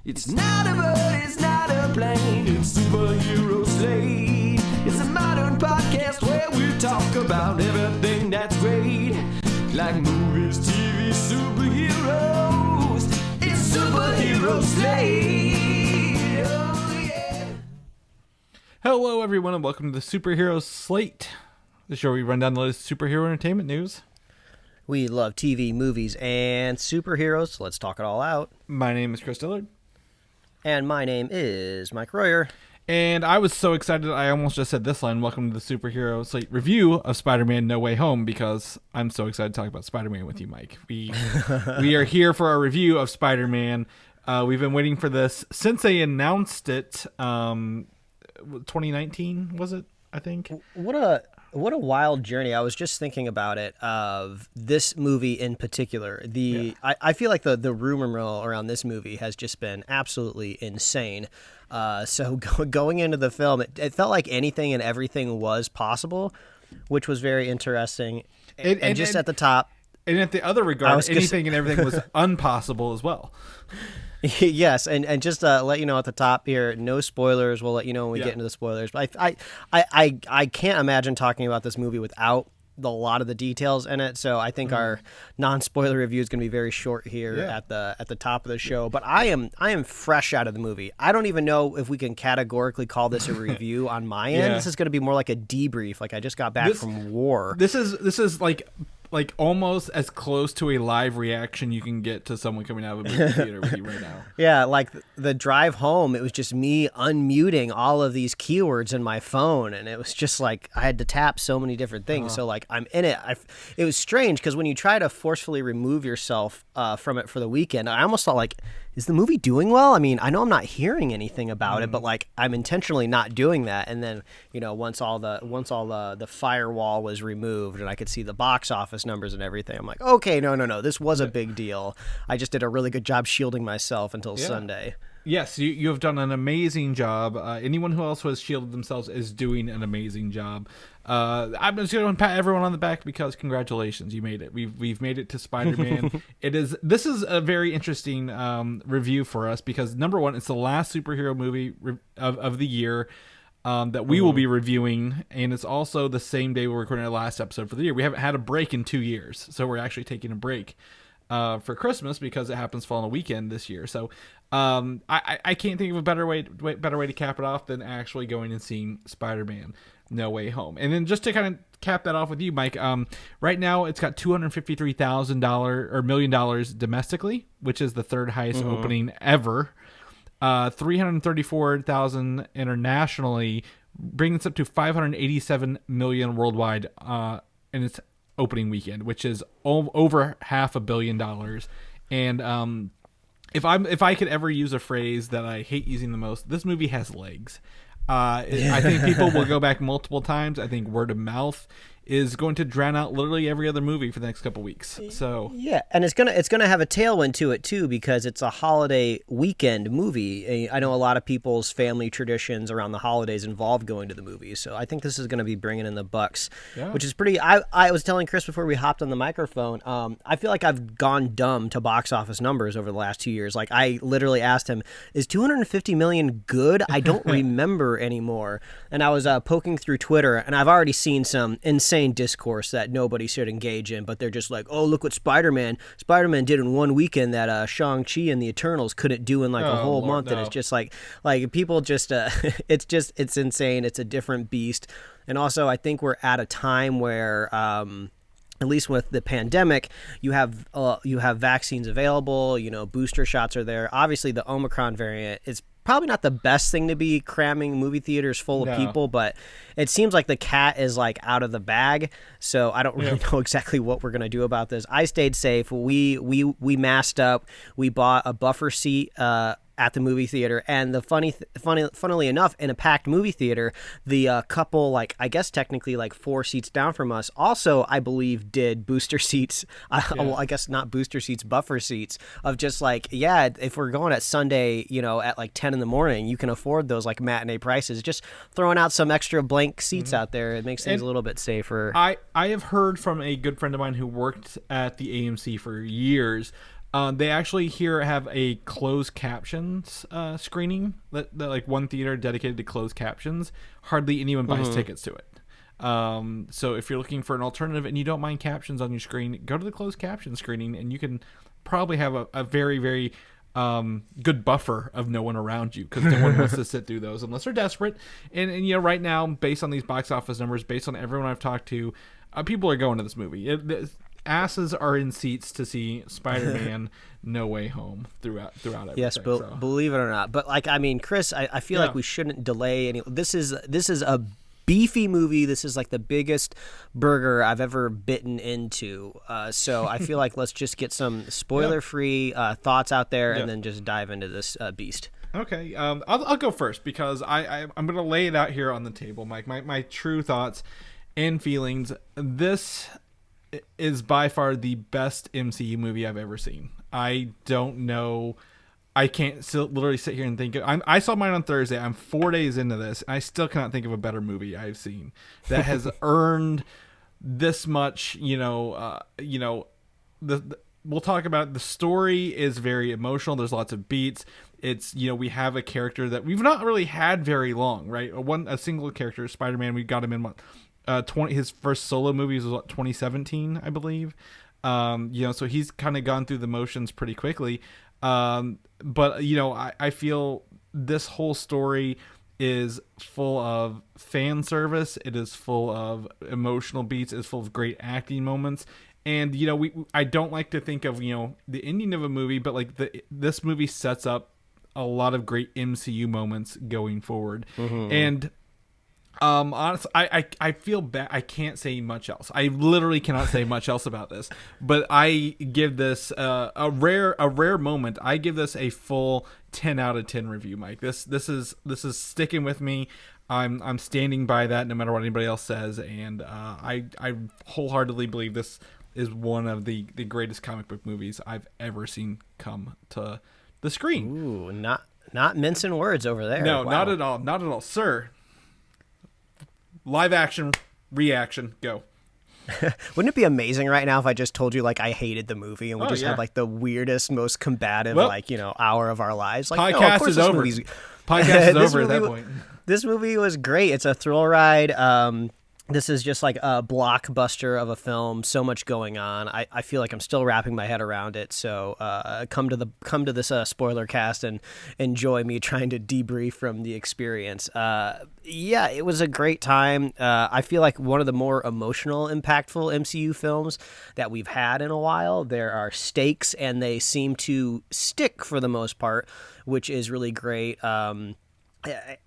It's not a bird, it's not a plane, it's Superhero Slate. It's a modern podcast where we talk about everything that's great, like movies, TV, superheroes. It's Superhero Slate. Oh, yeah. Hello, everyone, and welcome to the Superhero Slate, the show where we run down the latest superhero entertainment news. We love TV, movies, and superheroes, so let's talk it all out. My name is Chris Dillard. And my name is Mike Royer. And I was so excited, I almost just said this line, welcome to the Superhero Slate review of Spider-Man No Way Home, because I'm so excited to talk about Spider-Man with you, Mike. We are here for our review of Spider-Man. We've been waiting for this since they announced it, 2019, was it, I think? What a wild journey. I was just thinking about it, of this movie in particular. I feel like the rumor mill around this movie has just been absolutely insane. So going into the film, it felt like anything and everything was possible, which was very interesting. And just at the top. And at the other regard, anything and everything was impossible as well. Yes, and just let you know at the top here, no spoilers. We'll let you know when we get into the spoilers. But I can't imagine talking about this movie without a lot of the details in it. So I think our non-spoiler review is going to be very short here at the top of the show. But I am fresh out of the movie. I don't even know if we can categorically call this a review on my end. This is going to be more like a debrief. Like I just got back from war. This is like almost as close to a live reaction you can get to someone coming out of a movie theater with you right now. Yeah, like the drive home, it was just me unmuting all of these keywords in my phone, and it was just like I had to tap so many different things. So like I'm in it. It was strange because when you try to forcefully remove yourself from it for the weekend, I almost thought like, is the movie doing well? I mean, I know I'm not hearing anything about it, but like I'm intentionally not doing that. And then, you know, once all the firewall was removed and I could see the box office numbers and everything, I'm like, okay, no, this was a big deal. I just did a really good job shielding myself until Sunday. Yes, you have done an amazing job. Anyone who else has shielded themselves is doing an amazing job. I'm just going to pat everyone on the back because congratulations, you made it. We've made it to Spider-Man. This is a very interesting review for us because number one, it's the last superhero movie of the year that we will be reviewing, and it's also the same day we're recording our last episode for the year. We haven't had a break in 2 years, so we're actually taking a break for Christmas because it happens to fall on a weekend this year. So I can't think of a better way to cap it off than actually going and seeing Spider-Man No Way Home. And then just to kind of cap that off with you, Mike, right now it's got $253,000 or $1 million domestically, which is the third highest opening ever. 334,000 internationally, bringing us up to 587 million worldwide in its opening weekend, which is over $500 million. And if I could ever use a phrase that I hate using the most, this movie has legs. I think people will go back multiple times. I think word of mouth is going to drown out literally every other movie for the next couple weeks. So yeah, and it's gonna have a tailwind to it too because it's a holiday weekend movie. I know a lot of people's family traditions around the holidays involve going to the movies, so I think this is going to be bringing in the bucks, which is pretty. I was telling Chris before we hopped on the microphone. I feel like I've gone dumb to box office numbers over the last 2 years. Like I literally asked him, "Is 250 million good?" I don't remember anymore. And I was poking through Twitter, and I've already seen some insane discourse that nobody should engage in, but they're just like, oh, look what Spider-Man did in one weekend that Shang-Chi and the Eternals couldn't do in like a whole month. And it's just like people just it's insane. It's a different beast. And also I think we're at a time where at least with the pandemic, you have vaccines available, you know, booster shots are there. Obviously the Omicron variant is probably not the best thing to be cramming movie theaters full of people, but it seems like the cat is like out of the bag. So I don't really know exactly what we're gonna do about this. I stayed safe. We masked up. We bought a buffer seat at the movie theater, and the funnily enough, in a packed movie theater, the couple, like I guess technically like 4 seats down from us, also I believe did booster seats. Well, I guess not booster seats, buffer seats of just like, if we're going at Sunday, you know, at like 10 in the morning, you can afford those like matinee prices. Just throwing out some extra blank seats out there, it makes things a little bit safer. I have heard from a good friend of mine who worked at the AMC for years. They actually here have a closed captions screening that like one theater dedicated to closed captions. Hardly anyone buys tickets to it. So if you're looking for an alternative and you don't mind captions on your screen, go to the closed caption screening, and you can probably have a very, very good buffer of no one around you, because no one wants to sit through those unless they're desperate. And you know, right now, based on these box office numbers, based on everyone I've talked to, people are going to this movie. Asses are in seats to see Spider-Man No Way Home throughout everything. Yes, believe it or not. But like, I mean, Chris, I feel like we shouldn't delay any. This is a beefy movie. This is like the biggest burger I've ever bitten into. So I feel like let's just get some spoiler-free thoughts out there, and then just dive into this beast. Okay, I'll go first, because I'm going to lay it out here on the table, Mike. My true thoughts and feelings. This is by far the best MCU movie I've ever seen. I don't know. I can't literally sit here and think. I saw mine on Thursday. I'm 4 days into this, and I still cannot think of a better movie I've seen that has earned this much. We'll talk about it. The story is very emotional. There's lots of beats. It's, we have a character that we've not really had very long, right? A single character, Spider-Man. We got him in his first solo movie was 2017, I believe. So he's kind of gone through the motions pretty quickly. But I feel this whole story is full of fan service. It is full of emotional beats. It's full of great acting moments. And I don't like to think of the ending of a movie, but like this movie sets up a lot of great MCU moments going forward. And honestly, I feel bad. I can't say much else. I literally cannot say much else about this. But I give this a rare moment. I give this a full 10 out of 10 review, Mike. This is sticking with me. I'm standing by that no matter what anybody else says, and I wholeheartedly believe this is one of the greatest comic book movies I've ever seen come to the screen. Ooh, not mincing words over there. No, wow. Not at all, sir. Live action reaction, go. Wouldn't it be amazing right now if I just told you like I hated the movie and we had like the weirdest, most combative hour of our lives? Like, podcast is over. Podcast is over at that point. This movie was great. It's a thrill ride. This is just like a blockbuster of a film. So much going on. I feel like I'm still wrapping my head around it. So come to this spoiler cast and enjoy me trying to debrief from the experience. It was a great time. I feel like one of the more emotional, impactful MCU films that we've had in a while. There are stakes, and they seem to stick for the most part, which is really great.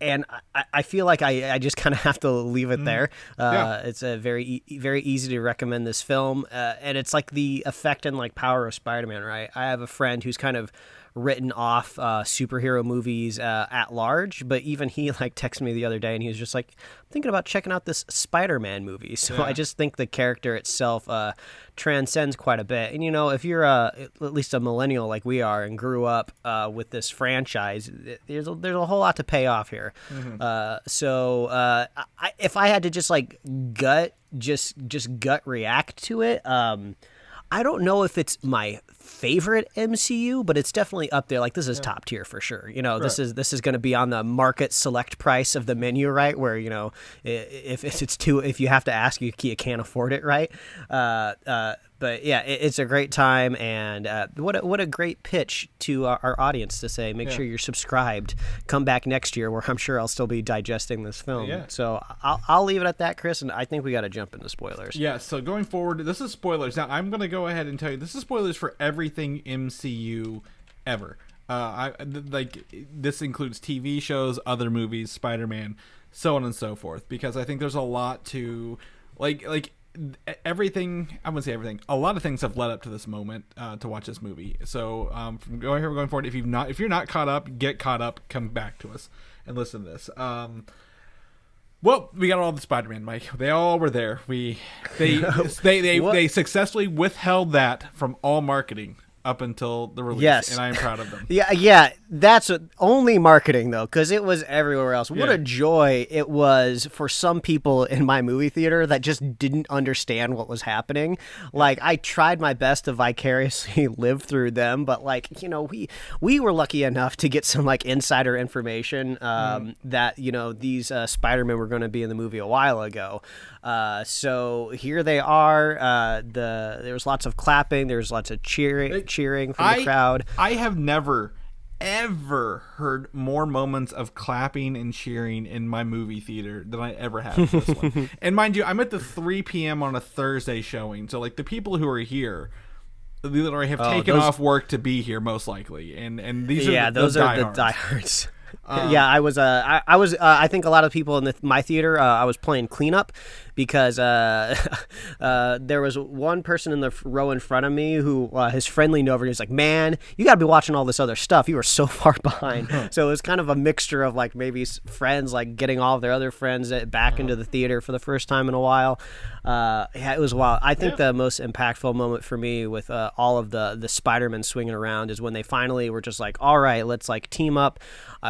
And I feel like I just kind of have to leave it there. It's a very easy to recommend this film, and it's like the effect and like power of Spider-Man, right? I have a friend who's kind of written off superhero movies at large, but even he like texted me the other day, and he was just like, I'm thinking about checking out this Spider-Man movie. So I just think the character itself transcends quite a bit. And if you're at least a millennial like we are and grew up with this franchise, there's a whole lot to pay off here. If I had to just like gut react to it, I don't know if it's my favorite MCU, but it's definitely up there. Like, this is top tier for sure. This is going to be on the market select price of the menu, right? Where if you have to ask, you can't afford it, right? But yeah, it's a great time, and what a great pitch to our audience to say, make sure you're subscribed. Come back next year, where I'm sure I'll still be digesting this film. So I'll leave it at that, Chris, and I think we got to jump into spoilers. Yeah. So going forward, this is spoilers. Now I'm going to go ahead and tell you this is spoilers for everything MCU ever. This includes TV shows, other movies, Spider-Man, so on and so forth, because I think there's a lot to like. Everything, I wouldn't say everything, a lot of things have led up to this moment to watch this movie. So from going forward, if you're not caught up, get caught up, come back to us and listen to this. Well, we got all the Spider-Man, Mike. They all were there. They successfully withheld that from all marketing up until the release, Yes. and I am proud of them. Yeah, that's only marketing though, because it was everywhere else. What Yeah. a joy it was for some people in my movie theater that just didn't understand what was happening. Like, I tried my best to vicariously live through them, but like, you know, we were lucky enough to get some like insider information that, you know, these Spider-Men were going to be in the movie a while ago. So here they are. There was lots of clapping. There was lots of cheering from the crowd. I have never, ever heard more moments of clapping and cheering in my movie theater than I ever have with this one. And mind you, I'm at the 3 p.m. on a Thursday showing, so like the people who are here literally have taken off work to be here, most likely. And these are those are the diehards. I think a lot of people in my theater, I was playing cleanup because there was one person in the row in front of me who his friend leaned over and he was like, man, you got to be watching all this other stuff. You are so far behind. So it was kind of a mixture of like maybe friends like getting all of their other friends back into the theater for the first time in a while. It was wild. I think the most impactful moment for me with all of the Spider-Man swinging around is when they finally were just like, all right, let's like team up.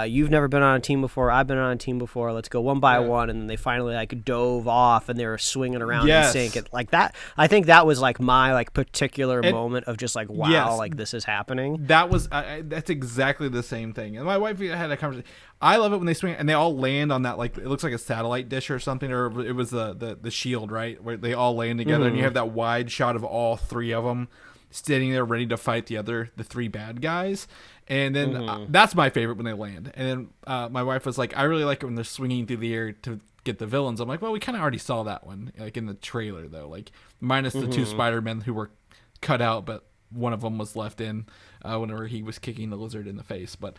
You've never been on a team before. I've been on a team before. Let's go one by one. And then they finally like dove off and they were swinging around in sync. And like that, I think that was like my like particular moment of just like, wow, like this is happening. That was that's exactly the same thing. And my wife had a conversation. I love it when they swing and they all land on that, like, it looks like a satellite dish or something, or it was the shield, right, where they all land together and you have that wide shot of all three of them standing there ready to fight the three bad guys. And then that's my favorite when they land. And then my wife was like, I really like it when they're swinging through the air to get the villains. I'm like, well, we kind of already saw that one, like in the trailer though, like minus the two Spider-Men who were cut out, but one of them was left in whenever he was kicking the lizard in the face. But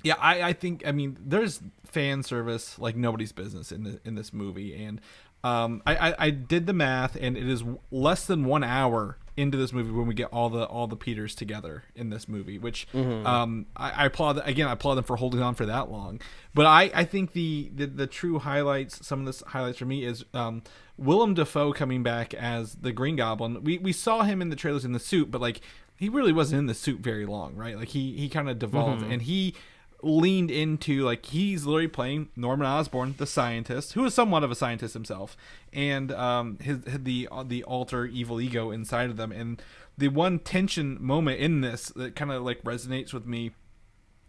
yeah, I think, I mean, there's fan service like nobody's business in this movie, and I did the math, and it is less than 1 hour into this movie when we get all the Peters together in this movie, which I applaud. Again, I applaud them for holding on for that long. But I think the true highlights, some of the highlights for me is Willem Dafoe coming back as the Green Goblin. We saw him in the trailers in the suit, but like he really wasn't in the suit very long, right? Like he kind of devolved, and he leaned into, like, he's literally playing Norman Osborn, the scientist, who is somewhat of a scientist himself, and the alter evil ego inside of them. And the one tension moment in this that kind of like resonates with me,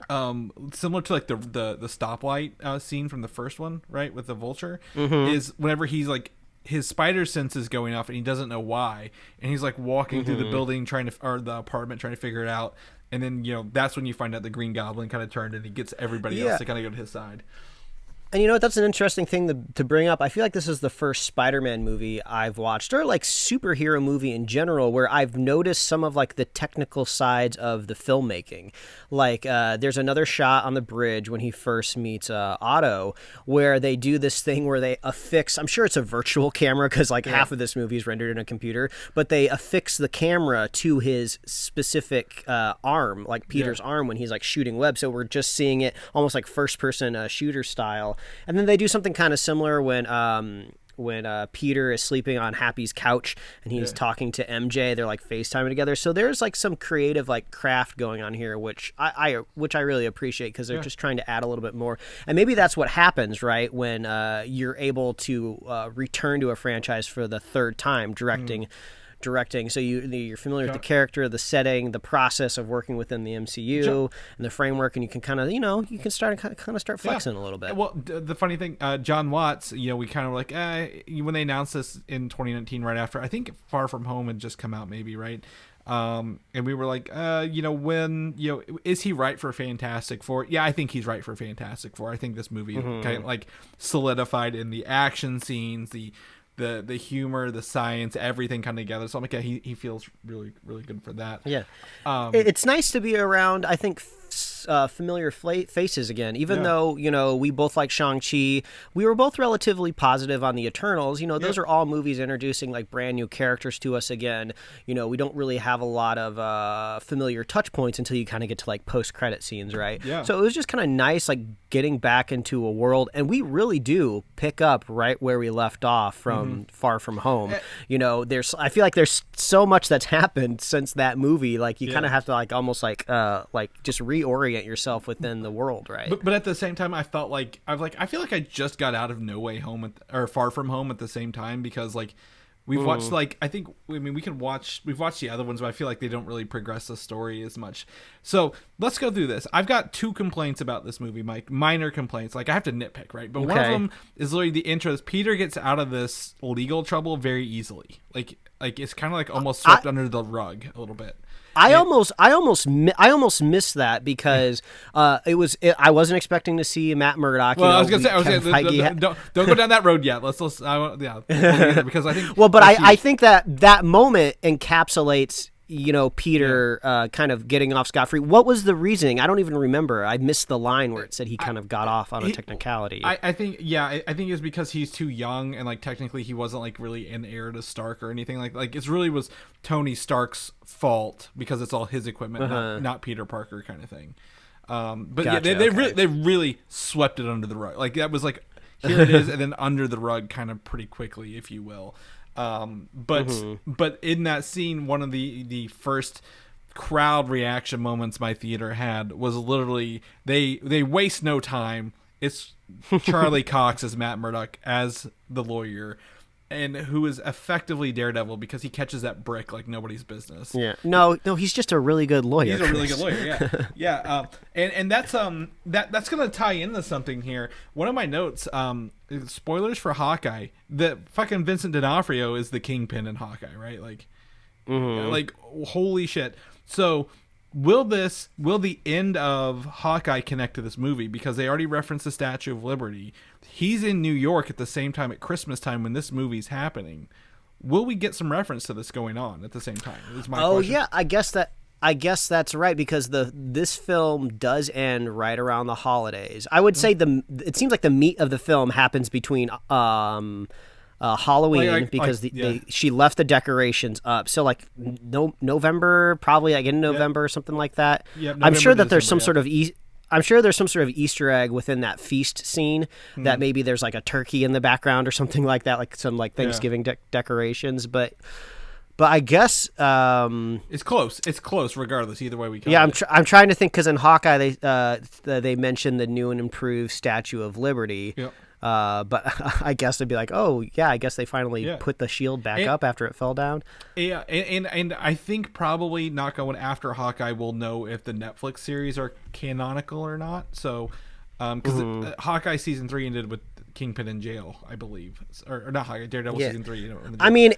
similar to like the stoplight scene from the first one, right, with the Vulture, is whenever he's like, his spider sense is going off and he doesn't know why, and he's like walking through the building or the apartment trying to figure it out. And then, you know, that's when you find out the Green Goblin kind of turned and he gets everybody else to kind of go to his side. And you know what? That's an interesting thing to bring up. I feel like this is the first Spider-Man movie I've watched, or like superhero movie in general, where I've noticed some of like the technical sides of the filmmaking. Like there's another shot on the bridge when he first meets Otto, where they do this thing where they affix, I'm sure it's a virtual camera because like half of this movie is rendered in a computer, but they affix the camera to his specific arm, like Peter's arm when he's like shooting web. So we're just seeing it almost like first-person shooter style. And then they do something kind of similar when Peter is sleeping on Happy's couch and he's talking to MJ. They're like FaceTiming together. So there's like some creative like craft going on here, which I really appreciate because they're just trying to add a little bit more. And maybe that's what happens, right, when you're able to return to a franchise for the third time directing. So you're familiar with the character, the setting, the process of working within the MCU and the framework, and you can kind of, you can start flexing a little bit. Well, the funny thing, John Watts, we kind of like, when they announced this in 2019, right after, I think Far From Home had just come out, maybe, right? And we were like, is he right for Fantastic Four? Yeah, I think he's right for Fantastic Four. I think this movie kind of like solidified in the action scenes, the humor, the science, everything kind of together. So I'm like, he feels really, really good for that. Yeah. It's nice to be around, I think, familiar faces again. Even though, we both like Shang-Chi, we were both relatively positive on the Eternals. Those are all movies introducing like brand new characters to us again. We don't really have a lot of familiar touch points until you kind of get to like post-credit scenes, right? Yeah. So it was just kind of nice, like getting back into a world, and we really do pick up right where we left off from Far From Home. I feel like there's so much that's happened since that movie. Like you kind of have to like almost like just reorient yourself within the world, right? But at the same time, I felt like I feel like I just got out of No Way Home or Far From Home at the same time, because like we've watched we've watched the other ones, but I feel like they don't really progress the story as much. So let's go through this. I've got 2 complaints about this movie, Mike. Minor complaints. Like I have to nitpick, right? But one of them is literally the intro. Peter gets out of this legal trouble very easily. Like it's kind of like almost swept under the rug a little bit. I almost missed that because I wasn't expecting to see Matt Murdock. Well, I was gonna say, don't go down that road yet. Because I think. Well, but I think that moment encapsulates Peter kind of getting off scot-free. What was the reasoning? I don't even remember. I missed the line where it said he kind of got off on a technicality. I think it's because he's too young, and like technically he wasn't like really an heir to Stark or anything like it really was Tony Stark's fault because it's all his equipment, not Peter Parker kind of thing. But gotcha, they really swept it under the rug. Like that was like, here it is, and then under the rug kind of pretty quickly, if you will. But in that scene, one of the first crowd reaction moments my theater had was literally they waste no time. It's Charlie Cox as Matt Murdock as the lawyer, and who is effectively Daredevil because he catches that brick like nobody's business. Yeah. No, he's just a really good lawyer. He's a really good lawyer. Yeah. And that's gonna tie into something here. One of my notes, spoilers for Hawkeye. The fucking Vincent D'Onofrio is the Kingpin in Hawkeye, right? Like, like holy shit. So will the end of Hawkeye connect to this movie? Because they already referenced the Statue of Liberty. He's in New York at the same time at Christmas time when this movie's happening. Will we get some reference to this going on at the same time? Is my question. Yeah, I guess that's right, because this film does end right around the holidays. I would say it seems like the meat of the film happens between Halloween, because she left the decorations up. So like November, probably like in November or something like that. Yep, I'm sure that there's some sort of I'm sure there's some sort of Easter egg within that feast scene that maybe there's like a turkey in the background or something like that, like some like Thanksgiving decorations. But I guess it's close. It's close regardless. Either way we come. Yeah, I'm trying to think, because in Hawkeye they mentioned the new and improved Statue of Liberty. Yep. But I guess they'd be like, oh yeah, I guess they finally put the shield back up after it fell down. Yeah, and I think probably not going after Hawkeye, we'll know if the Netflix series are canonical or not. So, because Hawkeye season 3 ended with Kingpin in jail, I believe, or not Hawkeye, Daredevil season 3. I mean,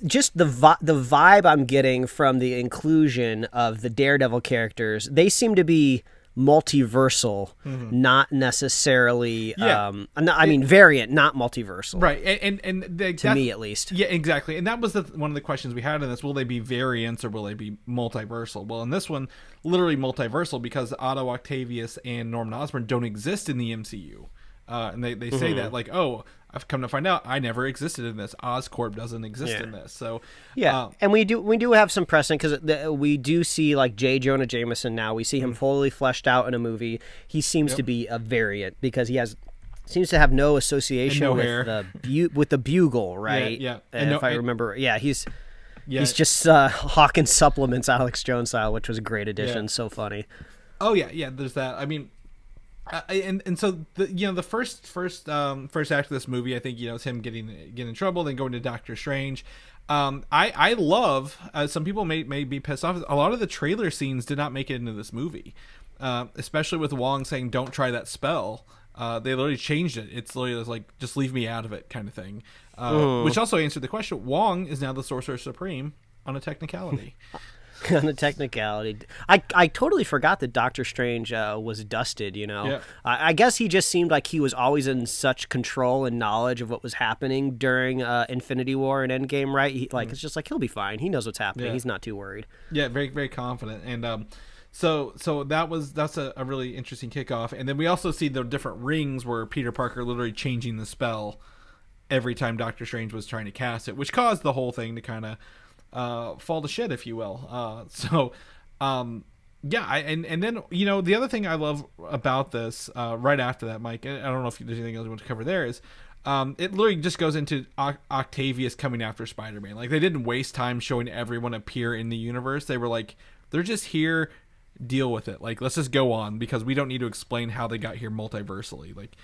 just the vibe I'm getting from the inclusion of the Daredevil characters, they seem to be multiversal, not necessarily variant, not multiversal, right? And to me at least. Yeah, exactly. And that was one of the questions we had in this: will they be variants or will they be multiversal? Well, in this one, literally multiversal, because Otto Octavius and Norman Osborn don't exist in the MCU, and they say that like, oh, I've come to find out I never existed in this. Oscorp doesn't exist in this. So and we do have some precedent, because we do see like J. Jonah Jameson now. We see him fully fleshed out in a movie. He seems to be a variant because he seems to have no association with the Bugle, right? Yeah. And if I remember, he's just hawking supplements Alex Jones style, which was a great addition. So funny. Oh yeah. There's that. I mean. And so the first act of this movie, I think it's him getting in trouble, then going to Doctor Strange. I love some people may be pissed off. A lot of the trailer scenes did not make it into this movie, especially with Wong saying "Don't try that spell." They literally changed it. It's literally like just leave me out of it kind of thing, which also answered the question. Wong is now the Sorcerer Supreme on a technicality. On the technicality, I totally forgot that Doctor Strange was dusted. I guess he just seemed like he was always in such control and knowledge of what was happening during Infinity War and Endgame, right? It's just like he'll be fine. He knows what's happening. He's not too worried. Yeah, very very confident. And So that's a really interesting kickoff, and then we also see the different rings where Peter Parker literally changing the spell every time Doctor Strange was trying to cast it, which caused the whole thing to kind of fall to shit, if you will. Yeah, and then the other thing I love about this right after that, Mike, and I don't know if there's anything else you want to cover there, is it literally just goes into Octavius coming after Spider-Man. Like, they didn't waste time showing everyone appear in the universe. They were like, they're just here, deal with it. Like, let's just go on, because we don't need to explain how they got here multiversally. Like,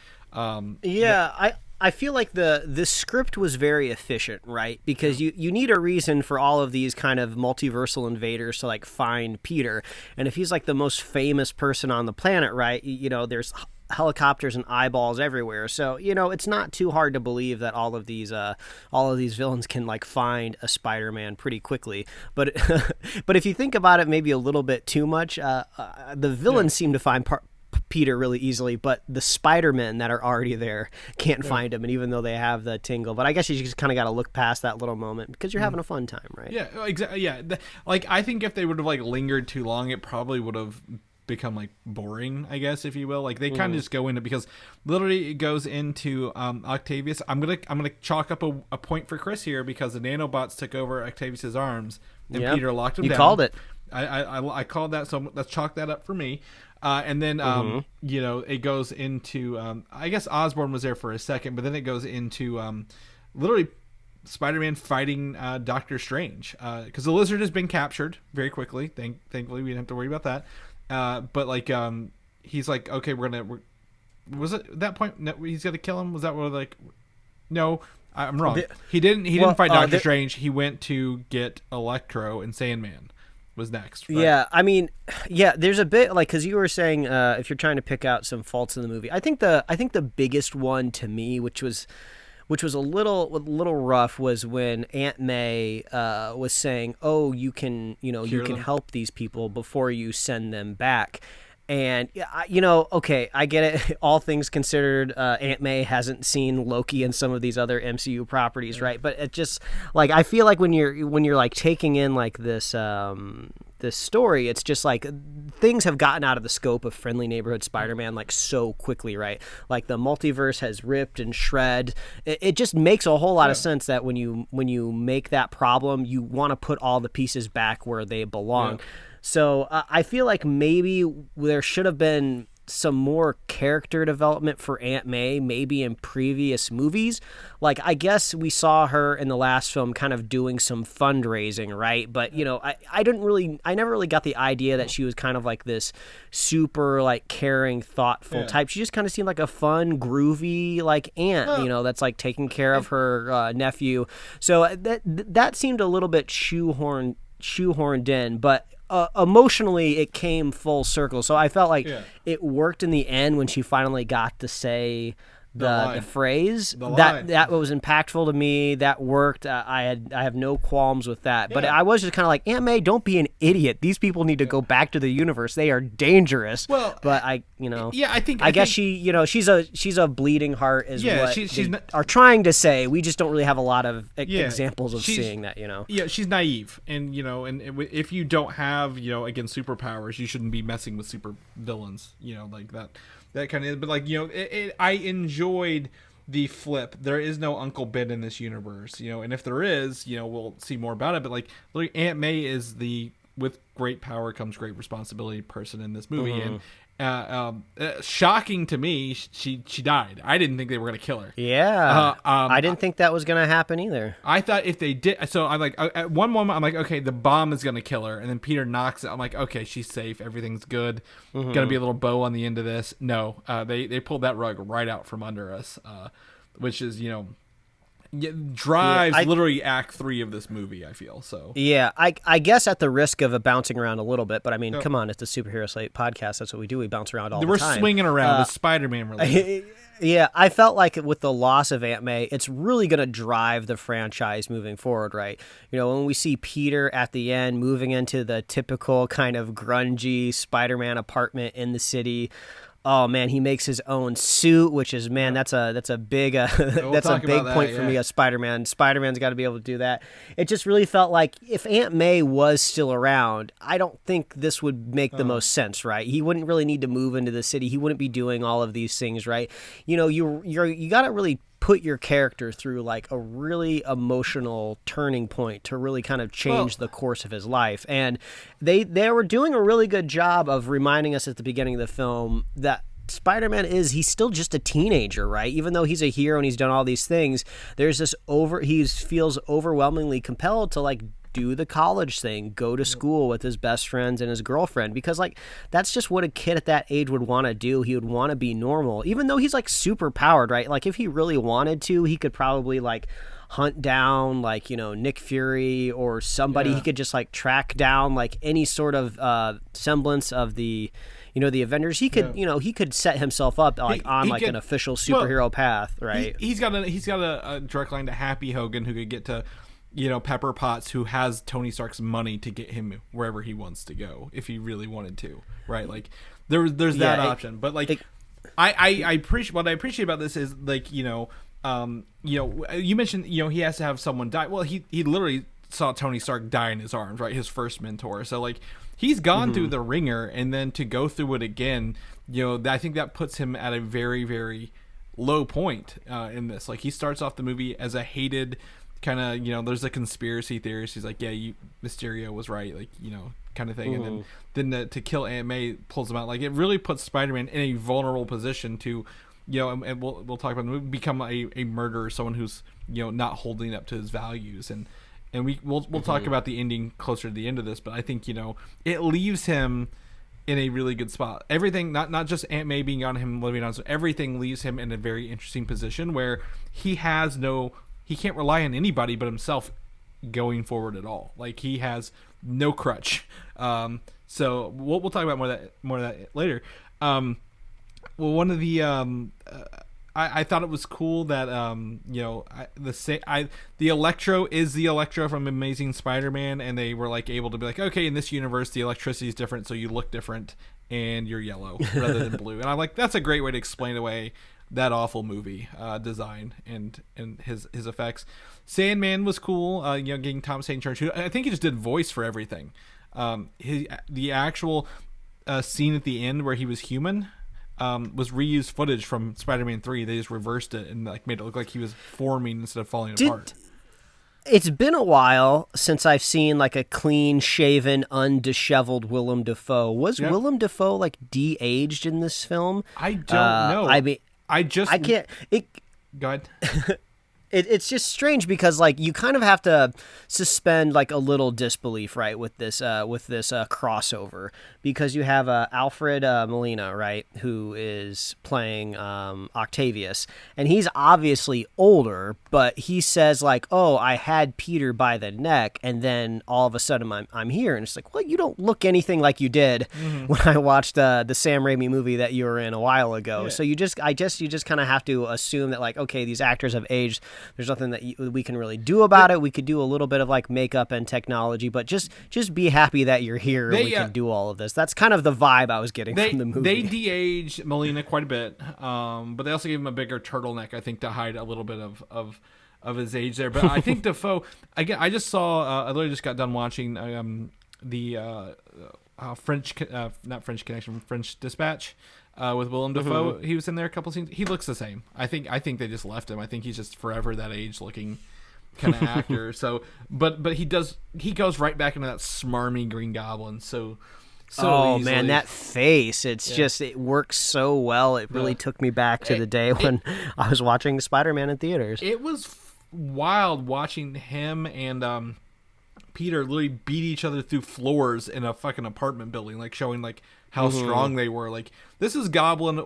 I feel like the script was very efficient, right? Because you need a reason for all of these kind of multiversal invaders to like find Peter, and if he's like the most famous person on the planet, right? There's helicopters and eyeballs everywhere, so it's not too hard to believe that all of these villains can like find a Spider-Man pretty quickly. But but if you think about it, maybe a little bit too much, the villains seem to find Peter really easily, but the Spider-Men that are already there can't find him, and even though they have the tingle. But I guess you just kind of got to look past that little moment because you're having a fun time, right? Yeah, exactly. Yeah, like, I think if they would have like lingered too long, it probably would have become like boring, I guess, if you will. Like, they kind of just go into, because literally it goes into Octavius. I'm gonna chalk up a point for Chris here, because the nanobots took over Octavius's arms and Peter locked him down. You called it. I called that, so let's chalk that up for me. And then, it goes into, I guess Osborn was there for a second, but then it goes into literally Spider-Man fighting Doctor Strange, because the Lizard has been captured very quickly. Thankfully, we didn't have to worry about that. But like, he's like, okay, was it at that point that he's gonna kill him? Was that what, like, no, I'm wrong. He didn't fight Doctor Strange. He went to get Electro, and Sandman was next, right? Yeah, I mean, there's a bit like, because you were saying if you're trying to pick out some faults in the movie, I think the biggest one to me, which was a little rough, was when Aunt May was saying, "Oh, you can help these people before you send them back." And okay, I get it. All things considered, Aunt May hasn't seen Loki and some of these other MCU properties, right? But it just, like, I feel like when you're like taking in like this story, it's just like things have gotten out of the scope of Friendly Neighborhood Spider-Man like so quickly, right? Like, the multiverse has ripped and shred. It just makes a whole lot of sense that when you make that problem, you want to put all the pieces back where they belong. Yeah. So I feel like maybe there should have been some more character development for Aunt May, maybe in previous movies. Like, I guess we saw her in the last film kind of doing some fundraising, right? But, I never really got the idea that she was kind of like this super, like, caring, thoughtful type. She just kind of seemed like a fun, groovy, like, aunt, that's like taking care of her nephew. So that seemed a little bit shoehorned in, but emotionally it came full circle. So I felt like it worked in the end when she finally got to say the phrase. That was impactful to me. That worked. I have no qualms with that. But I was just kind of like, Aunt May, don't be an idiot. These people need to go back to the universe. They are dangerous. Well, but I guess she's a bleeding heart is what she's are trying to say. We just don't really have a lot of examples of seeing that. Yeah, she's naive, and if you don't have again superpowers, you shouldn't be messing with super villains. Like that. That kind of, but like I enjoyed the flip. There is no Uncle Ben in this universe, and if there is, we'll see more about it. But like, Aunt May is the with great power comes great responsibility person in this movie, and shocking to me, she died. I didn't think they were gonna kill her. Yeah, I didn't think that was gonna happen either. I thought if they did, so I'm like, at one moment I'm like, okay, the bomb is gonna kill her, and then Peter knocks it. I'm like, okay, she's safe, everything's good. Gonna be a little bow on the end of this. No, they pulled that rug right out from under us, which is drives literally Act 3 of this movie, I feel. So I guess at the risk of bouncing around a little bit, but I mean, come on, it's a Superhero Slate podcast. That's what we do. We bounce around all the time. We're swinging around with Spider-Man related. Yeah, I felt like with the loss of Aunt May, it's really going to drive the franchise moving forward, right? When we see Peter at the end moving into the typical kind of grungy Spider-Man apartment in the city, Oh man, he makes his own suit, which is that's a big that's a big point for me as Spider-Man. Spider-Man's got to be able to do that. It just really felt like if Aunt May was still around, I don't think this would make the most sense, right? He wouldn't really need to move into the city. He wouldn't be doing all of these things, right? You know, you got to really put your character through like a really emotional turning point to really kind of change the course of his life. And they were doing a really good job of reminding us at the beginning of the film that Spider-Man he's still just a teenager, right? Even though he's a hero and he's done all these things, there's this he feels overwhelmingly compelled to like do the college thing, go to school with his best friends and his girlfriend, because like that's just what a kid at that age would want to do. He would want to be normal, even though he's like super powered, right? Like if he really wanted to, he could probably like hunt down like, you know, Nick Fury or somebody. He could just like track down like any sort of semblance of the, you know, the Avengers. He could, you know, he could set himself up like an official superhero path, right? He's got a direct line to Happy Hogan, who could get to, you know, Pepper Potts, who has Tony Stark's money to get him wherever he wants to go if he really wanted to, right? Like there's that option. But like I appreciate what I appreciate about this is like, you know, you mentioned, you know, he has to have someone die. Well, he literally saw Tony Stark die in his arms, right? His first mentor. So like he's gone through the ringer, and then to go through it again, you know, I think that puts him at a very, very low point in this. Like he starts off the movie as a hated kind of, you know, there's a conspiracy theorist. He's like, yeah, Mysterio was right, like, you know, kind of thing. And then to kill Aunt May pulls him out. Like it really puts Spider-Man in a vulnerable position to, you know, and we'll talk about the movie, become a murderer, someone who's, you know, not holding up to his values. And we'll talk about the ending closer to the end of this, but I think, you know, it leaves him in a really good spot. Everything, not just Aunt May being on him living on, so everything leaves him in a very interesting position where he can't rely on anybody but himself going forward at all. Like he has no crutch. So we'll talk about more of that later. Well, one of the I thought it was cool that you know, the Electro is the Electro from Amazing Spider-Man, and they were like able to be like, okay, in this universe the electricity is different, so you look different and you're yellow rather than blue. And I'm like, that's a great way to explain away that awful movie design and his effects. Sandman was cool. You know, getting Thomas Hayden Church. I think he just did voice for everything. The actual scene at the end where he was human was reused footage from Spider-Man 3. They just reversed it and like made it look like he was forming instead of falling apart. It's been a while since I've seen like a clean-shaven, undisheveled Willem Dafoe. Was Willem Dafoe like de-aged in this film? I don't know. I mean, I can't. Go ahead. It's just strange because like you kind of have to suspend like a little disbelief, right, with this crossover, because you have Alfred Molina, right, who is playing Octavius, and he's obviously older, but he says like, oh, I had Peter by the neck, and then all of a sudden I'm here, and it's like, well, you don't look anything like you did when I watched the Sam Raimi movie that you were in a while ago. Yeah. So you just kind of have to assume that like, okay, these actors have aged. There's nothing that we can really do about it. We could do a little bit of like makeup and technology, but just be happy that you're here and we can do all of this. That's kind of the vibe I was getting from the movie. They de-aged Molina quite a bit, but they also gave him a bigger turtleneck, I think, to hide a little bit of his age there. But I think Dafoe, again, I just saw, I literally just got done watching the French Dispatch. With Willem Dafoe, he was in there a couple scenes. He looks the same. I think they just left him. I think he's just forever that age looking kind of actor. So, but he goes right back into that smarmy Green Goblin. So oh easily. Man, that face! It's just, it works so well. It really took me back to the day when I was watching Spider-Man in theaters. It was wild watching him and Peter literally beat each other through floors in a fucking apartment building, like showing like how strong they were. Like, this is Goblin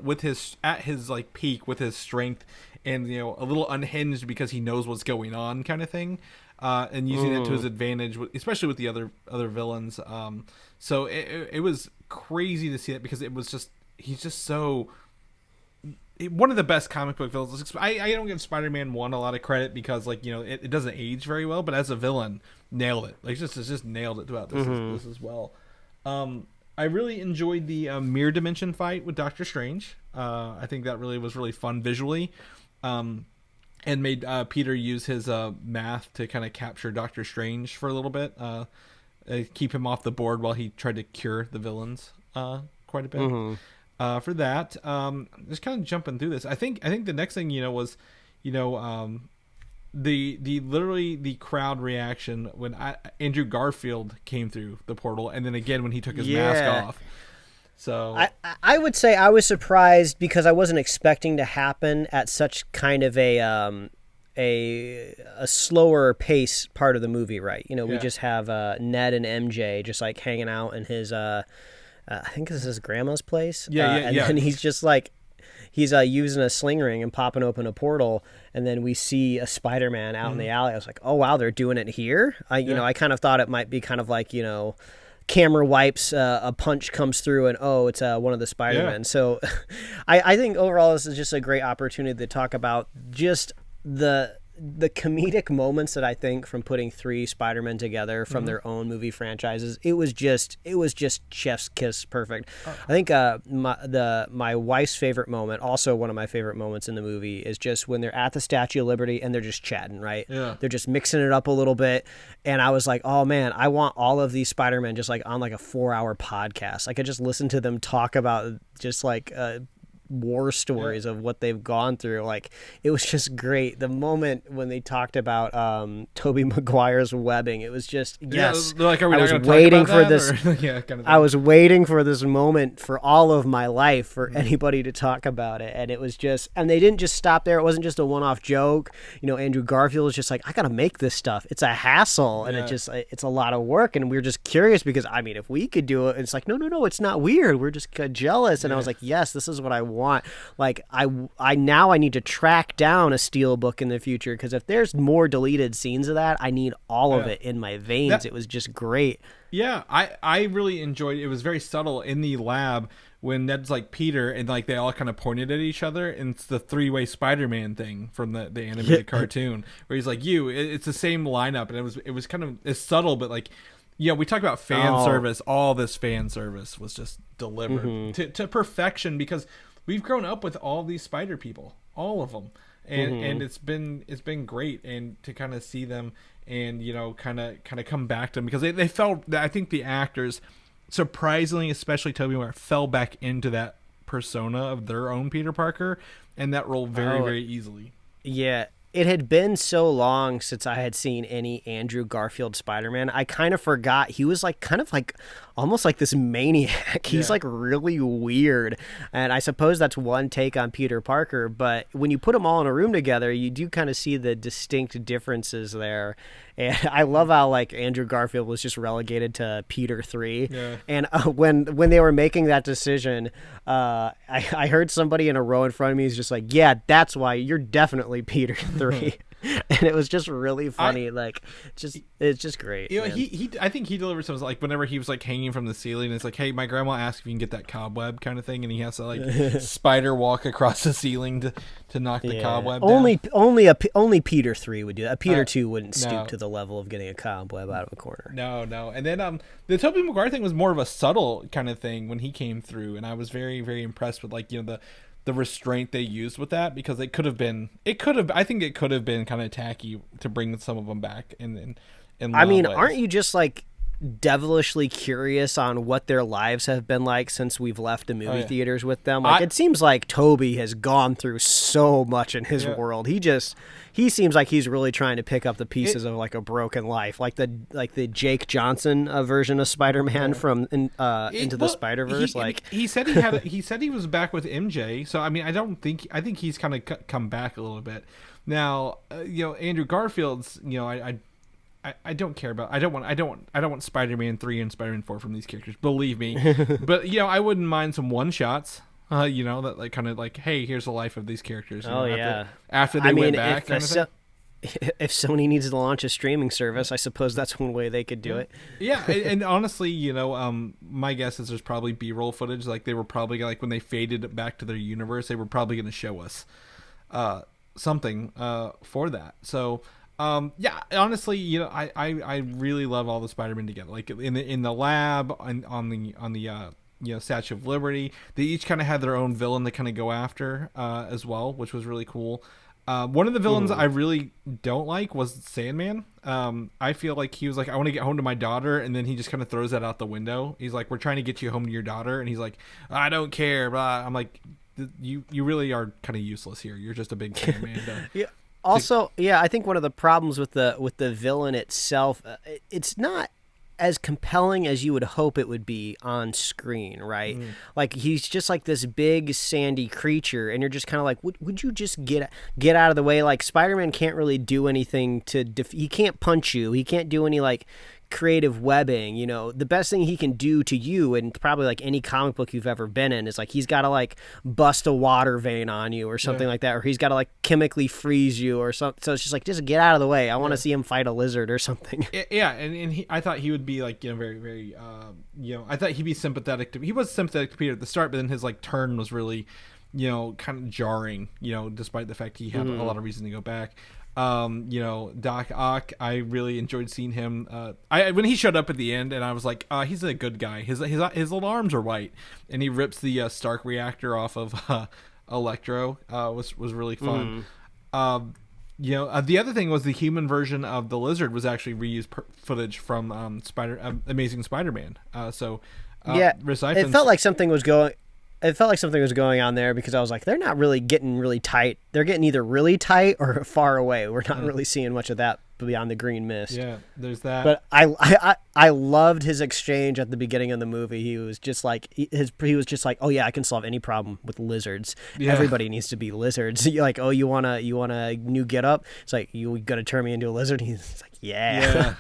at his like peak with his strength, and you know, a little unhinged because he knows what's going on, kind of thing, and using it to his advantage, especially with the other villains. So it was crazy to see that, because it was just, he's just so one of the best comic book villains. I don't give Spider-Man 1 a lot of credit because, like, you know, it doesn't age very well, but as a villain, nailed it. Like, just nailed it throughout this as well. I really enjoyed the mirror dimension fight with Doctor Strange. I think that really was really fun visually, and made Peter use his math to kind of capture Doctor Strange for a little bit, keep him off the board while he tried to cure the villains quite a bit. Mm-hmm. For that, just kind of jumping through this, I think the next thing was, the literally the crowd reaction when Andrew Garfield came through the portal, and then again when he took his mask off. So I would say I was surprised because I wasn't expecting to happen at such kind of a slower pace part of the movie, right? We just have Ned and MJ just like hanging out in his I think this is his grandma's place. And then he's just like he's using a sling ring and popping open a portal, and then we see a Spider-Man out in the alley. I was like, oh wow, they're doing it here. I kind of thought it might be kind of like camera wipes, a punch comes through, and it's one of the Spider-Men. So I think overall this is just a great opportunity to talk about just the comedic moments that I think from putting three Spider-Men together from their own movie franchises. It was just chef's kiss perfect. I think my wife's favorite moment, also one of my favorite moments in the movie, is just when they're at the Statue of Liberty and they're just chatting, right? Yeah. They're just mixing it up a little bit. And I was like, oh man, I want all of these Spider-Men just like on like a 4-hour podcast. I could just listen to them talk about just like war stories of what they've gone through. Like, it was just great. The moment when they talked about Tobey Maguire's webbing, it was just like, are we I was not waiting talk about for that, this kind of I was waiting for this moment for all of my life for anybody to talk about it. And it was just, and they didn't just stop there. It wasn't just a one-off joke. Andrew Garfield was just like, I gotta make this stuff. It's a hassle, and it's a lot of work. And we were just curious because if we could do it, it's like no, it's not weird. We're just jealous. And I was like, yes, this is what I want. Like, I now need to track down a Steelbook in the future, because if there's more deleted scenes of that, I need all of it in my veins. It was just great. Yeah, I really enjoyed it. It was very subtle in the lab when Ned's like Peter, and like they all kind of pointed at each other, and it's the three-way Spider-Man thing from the animated cartoon where he's like, it's the same lineup, and it was kind of, it's subtle, but like, we talk about fan service. All this fan service was just delivered to perfection, because we've grown up with all these Spider people, all of them, and it's been great, and to kind of see them and kind of come back to them, because they felt, I think the actors, surprisingly, especially Tobey Maguire, fell back into that persona of their own Peter Parker and that role very easily. Yeah. It had been so long since I had seen any Andrew Garfield Spider-Man. I kind of forgot he was like kind of like almost like this maniac. He's like really weird. And I suppose that's one take on Peter Parker. But when you put them all in a room together, you do kind of see the distinct differences there. And I love how like Andrew Garfield was just relegated to Peter 3. Yeah. And when they were making that decision, I heard somebody in a row in front of me is just like, yeah, that's why you're definitely Peter 3. And it was just really funny. It's just great. I think he delivered something like whenever he was like hanging from the ceiling, it's like, hey, my grandma asked if you can get that cobweb kind of thing, and he has to like spider walk across the ceiling to knock the cobweb down. Only Peter 3 would do that. Peter 2 wouldn't stoop to the level of getting a cobweb out of a corner. No. And then the Tobey Maguire thing was more of a subtle kind of thing when he came through, and I was very, very impressed with like the restraint they used with that, because I think it could have been kind of tacky to bring some of them back in I mean, ways. Aren't you just like devilishly curious on what their lives have been like since we've left the movie theaters with them? Like, it seems like Toby has gone through so much in his world. He seems like he's really trying to pick up the pieces of like a broken life, like the Jake Johnson version of Spider-Man from Into the Spider-Verse. He said he said he was back with MJ. So I mean, I think he's kind of come back a little bit now. Andrew Garfield's. I don't care about. I don't want Spider-Man 3 and Spider-Man 4 from these characters. Believe me, but I wouldn't mind some one shots. That like kind of like, hey, here's the life of these characters. After they went back. If Sony needs to launch a streaming service, I suppose that's one way they could do it. Yeah, and honestly, my guess is there's probably B-roll footage. Like they were probably like when they faded it back to their universe, they were probably going to show us something for that. So. Yeah, honestly, I really love all the Spider-Man together. Like in the lab, on the Statue of Liberty, they each kind of had their own villain to kind of go after as well, which was really cool. One of the villains I really don't like was Sandman. I feel like he was like, I want to get home to my daughter, and then he just kind of throws that out the window. He's like, we're trying to get you home to your daughter, and he's like, I don't care. Blah. I'm like, you really are kind of useless here. You're just a big Sandman. Yeah. Also, I think one of the problems with the villain itself, it's not as compelling as you would hope it would be on screen, right? Like he's just like this big sandy creature, and you're just kind of like, would you just get out of the way? Like Spider-Man can't really do anything he can't punch you, he can't do any like creative webbing. The best thing he can do to you, and probably like any comic book you've ever been in, is like he's got to like bust a water vein on you or something like that, or he's got to like chemically freeze you or something. So it's just like, just get out of the way. I want to see him fight a lizard or something. And I thought he would be like, very, very I thought he'd be sympathetic he was sympathetic to Peter at the start, but then his like turn was really kind of jarring, despite the fact he had a lot of reason to go back. Doc Ock, I really enjoyed seeing him. When he showed up at the end, and I was like, he's a good guy. His little arms are white, and he rips the Stark reactor off of Electro. Was really fun. The other thing was the human version of the Lizard was actually reused footage from Amazing Spider-Man. It felt like something was going. It felt like something was going on there, because I was like, they're not really getting really tight. They're getting either really tight or far away. We're not really seeing much of that beyond the green mist. Yeah, there's that. But I loved his exchange at the beginning of the movie. He was just like he was just like, oh yeah, I can solve any problem with lizards. Yeah. Everybody needs to be lizards. You're like, oh, you want a new get up? It's like, you gonna turn me into a lizard? He's like, yeah.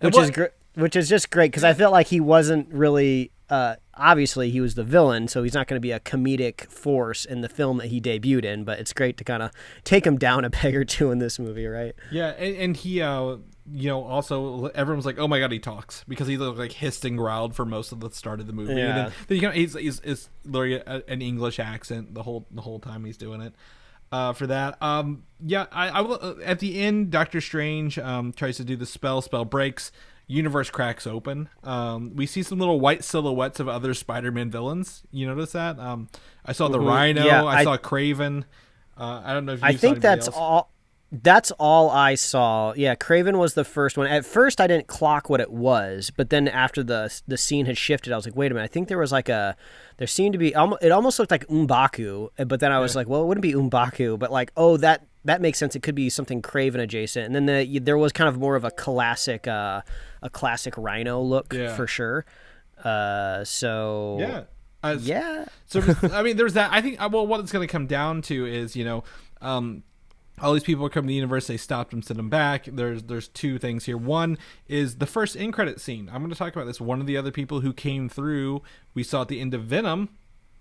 Which is just great, because I felt like he wasn't really. Obviously, he was the villain, so he's not going to be a comedic force in the film that he debuted in, but it's great to kind of take him down a peg or two in this movie, right? Yeah, and he, also, everyone's like, oh my god, he talks, because he looked like hissed and growled for most of the start of the movie. Yeah. And then, he's literally an English accent the whole time he's doing it. For that, I will, at the end, Doctor Strange tries to do the spell breaks. Universe cracks open. We see some little white silhouettes of other Spider-Man villains. You notice that? I saw the Rhino. Yeah, I saw Kraven. I don't know if you saw anybody else. All. That's all I saw. Yeah, Kraven was the first one. At first, I didn't clock what it was, but then after the scene had shifted, I was like, wait a minute. I think there was like there seemed to be. It almost looked like M'Baku, but then I was like, well, it wouldn't be M'Baku, but like, oh, that makes sense. It could be something Kraven adjacent. And then there was kind of more of a classic Rhino look for sure. So yeah. So I mean, there's that. I think what it's going to come down to is all these people are coming to the universe. They stopped them, sent them back. There's two things here. One is the first end credit scene. I'm going to talk about this. One of the other people who came through, we saw at the end of Venom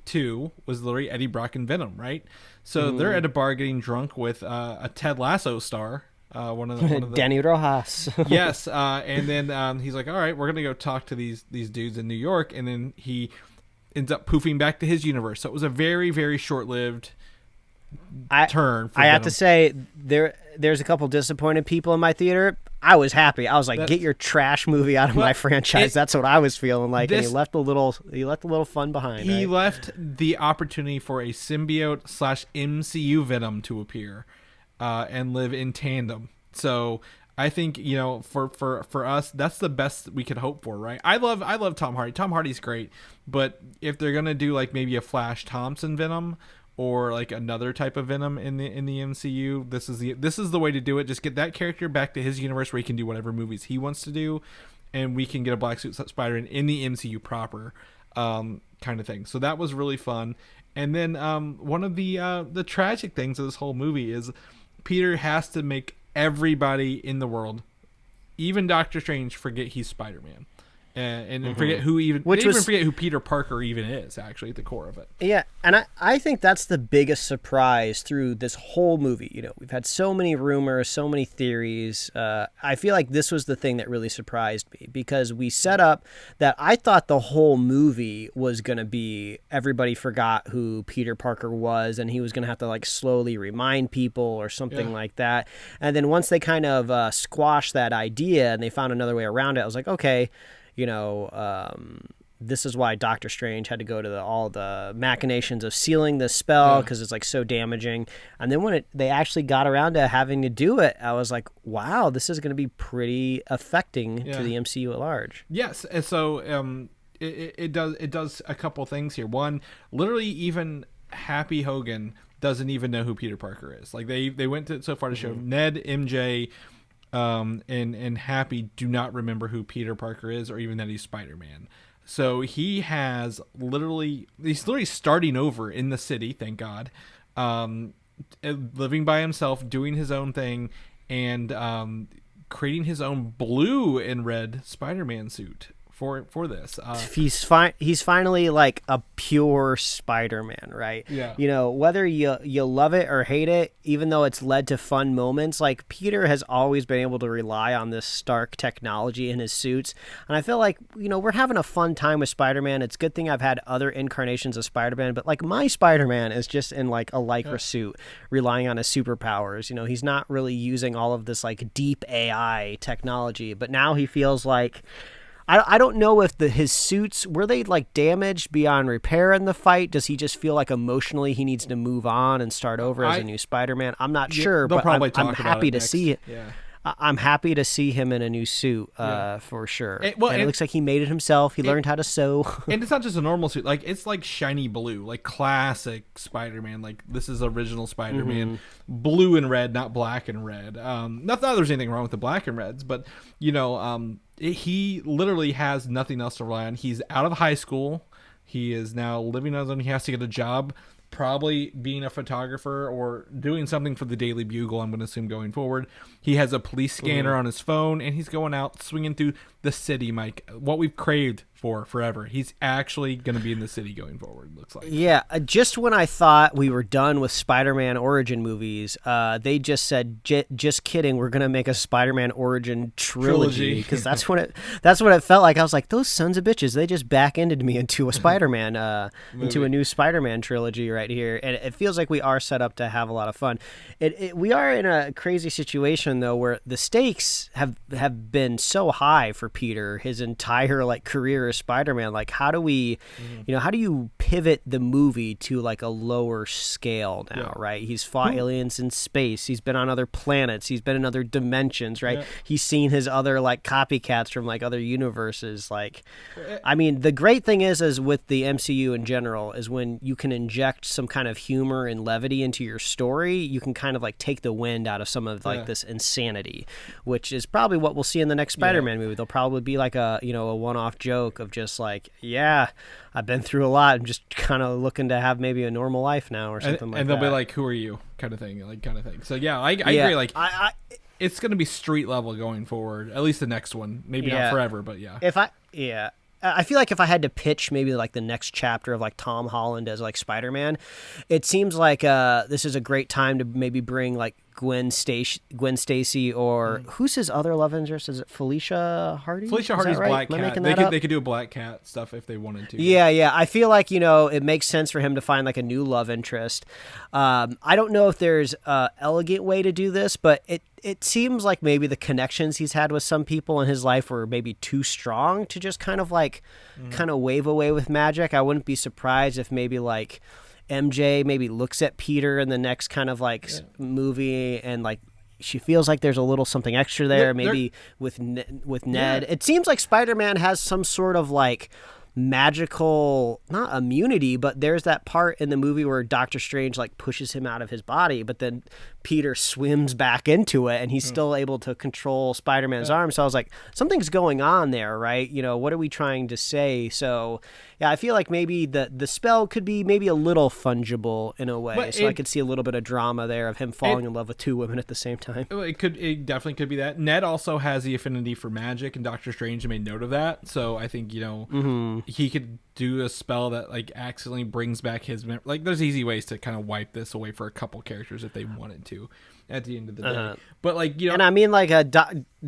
2, was literally Eddie Brock and Venom, right? So they're at a bar getting drunk with a Ted Lasso star. One of the Danny Rojas. Yes, and then he's like, all right, we're going to go talk to these dudes in New York, and then he ends up poofing back to his universe. So it was a very, very short-lived turn. I have to say, there's a couple disappointed people in my theater. I was happy. I was like, get your trash movie out of my franchise. That's what I was feeling like. And he left a little fun behind. He left the opportunity for a symbiote / MCU Venom to appear and live in tandem. So I think, for us, that's the best we could hope for, right? I love Tom Hardy. Tom Hardy's great, but if they're gonna do like maybe a Flash Thompson Venom, or like another type of Venom in the MCU, this is the way to do it. Just get that character back to his universe where he can do whatever movies he wants to do, and we can get a Black Suit Spider in the MCU proper, kind of thing. So that was really fun. And then one of the tragic things of this whole movie is Peter has to make everybody in the world, even Doctor Strange, forget he's Spider-Man. and forget who even forget who Peter Parker even is, actually, at the core of it. Yeah, and I think that's the biggest surprise through this whole movie. You know, we've had so many rumors, so many theories. I feel like this was the thing that really surprised me, because we set up that I thought the whole movie was going to be everybody forgot who Peter Parker was, and he was going to have to like slowly remind people or something like that. And then once they kind of squashed that idea and they found another way around it, I was like, okay, you know, this is why Doctor Strange had to go to all the machinations of sealing the spell, because it's like so damaging. And then when they actually got around to having to do it, I was like, wow, this is going to be pretty affecting to the MCU at large. Yes, and so it does a couple things here. One, literally even Happy Hogan doesn't even know who Peter Parker is. Like they went so far to show Ned, MJ, and Happy do not remember who Peter Parker is, or even that he's Spider-Man. So he's literally starting over in the city, thank God, living by himself, doing his own thing, and creating his own blue and red Spider-Man suit for this. He's finally like a pure Spider-Man, right? Yeah. You know, whether you love it or hate it, even though it's led to fun moments, like Peter has always been able to rely on this Stark technology in his suits. And I feel like, you know, we're having a fun time with Spider-Man. It's a good thing I've had other incarnations of Spider-Man, but like my Spider-Man is just in like a Lycra suit, relying on his superpowers. You know, he's not really using all of this like deep AI technology, but now he feels like, I don't know if his suits, were they like damaged beyond repair in the fight? Does he just feel like emotionally he needs to move on and start over as a new Spider-Man? I'm not sure, but I'm happy to see it. Yeah. I'm happy to see him in a new suit, for sure. It looks like he made it himself. He learned how to sew. And it's not just a normal suit. Like, it's like shiny blue, like classic Spider-Man. Like, this is original Spider-Man. Blue and red, not black and red. Not that there's anything wrong with the black and reds, but, you know, he literally has nothing else to rely on. He's out of high school. He is now living on his own. He has to get a job, probably being a photographer or doing something for the Daily Bugle, I'm going to assume, going forward. He has a police scanner on his phone, and he's going out swinging through the city, Mike. What we've craved for forever. He's actually going to be in the city going forward, looks like. Yeah, just when I thought we were done with Spider-Man origin movies, they just said, just kidding, we're going to make a Spider-Man origin trilogy. Because that's what it felt like. I was like, those sons of bitches, they just back-ended me into a Spider-Man, into a new Spider-Man trilogy right here. And it feels like we are set up to have a lot of fun. We are in a crazy situation, though, where the stakes have been so high for Peter his entire like career as Spider-Man. Like, how do we, you know, how do you pivot the movie to like a lower scale now, right? He's fought aliens in space. He's been on other planets. He's been in other dimensions, right? He's seen his other like copycats from like other universes. Like, I mean, the great thing is with the MCU in general is when you can inject some kind of humor and levity into your story, you can kind of like take the wind out of some of like this insanity, which is probably what we'll see in the next Spider-Man movie. There'll probably be like a one-off joke of just like, I've been through a lot. I'm just kind of looking to have maybe a normal life now or something like that. And they'll be like, who are you? Kind of thing. So yeah, I agree. Like, it's going to be street level going forward. At least the next one. Maybe not forever, but yeah. I feel like if I had to pitch maybe like the next chapter of like Tom Holland as like Spider-Man, it seems like this is a great time to maybe bring like Gwen Stacy, or who's his other love interest? Is it Felicia Hardy? Felicia Hardy's right? Black Cat. They could do a Black Cat stuff if they wanted to. Yeah. I feel like, you know, it makes sense for him to find like a new love interest. I don't know if there's an elegant way to do this, but it seems like maybe the connections he's had with some people in his life were maybe too strong to just kind of wave away with magic. I wouldn't be surprised if maybe like MJ maybe looks at Peter in the next kind of like movie and like she feels like there's a little something extra there, maybe with Ned. It seems like Spider-Man has some sort of like magical, not immunity, but there's that part in the movie where Doctor Strange like pushes him out of his body, but then Peter swims back into it and he's still able to control Spider-Man's arm. So I was like, something's going on there, right? You know, what are we trying to say? So yeah, I feel like maybe the spell could be maybe a little fungible in a way. But I could see a little bit of drama there of him falling in love with two women at the same time. It definitely could be that. Ned also has the affinity for magic, and Doctor Strange made note of that. So I think, you know, he could do a spell that like accidentally brings back his like. There's easy ways to kind of wipe this away for a couple characters if they wanted to at the end of the day. But like, you know, and I mean, like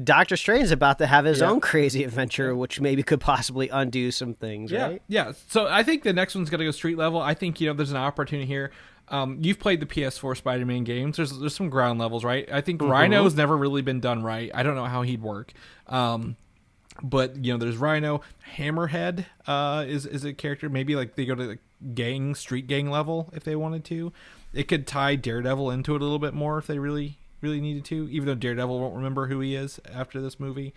Doctor Strange is about to have his own crazy adventure, which maybe could possibly undo some things. Right? Yeah. So I think the next one's gonna go street level. I think, you know, there's an opportunity here. You've played the PS4 Spider-Man games. There's some ground levels, right? I think Rhino's never really been done right. I don't know how he'd work. But you know, there's Rhino. Hammerhead is a character. Maybe like they go to the street gang level if they wanted to. It could tie Daredevil into it a little bit more if they really needed to. Even though Daredevil won't remember who he is after this movie.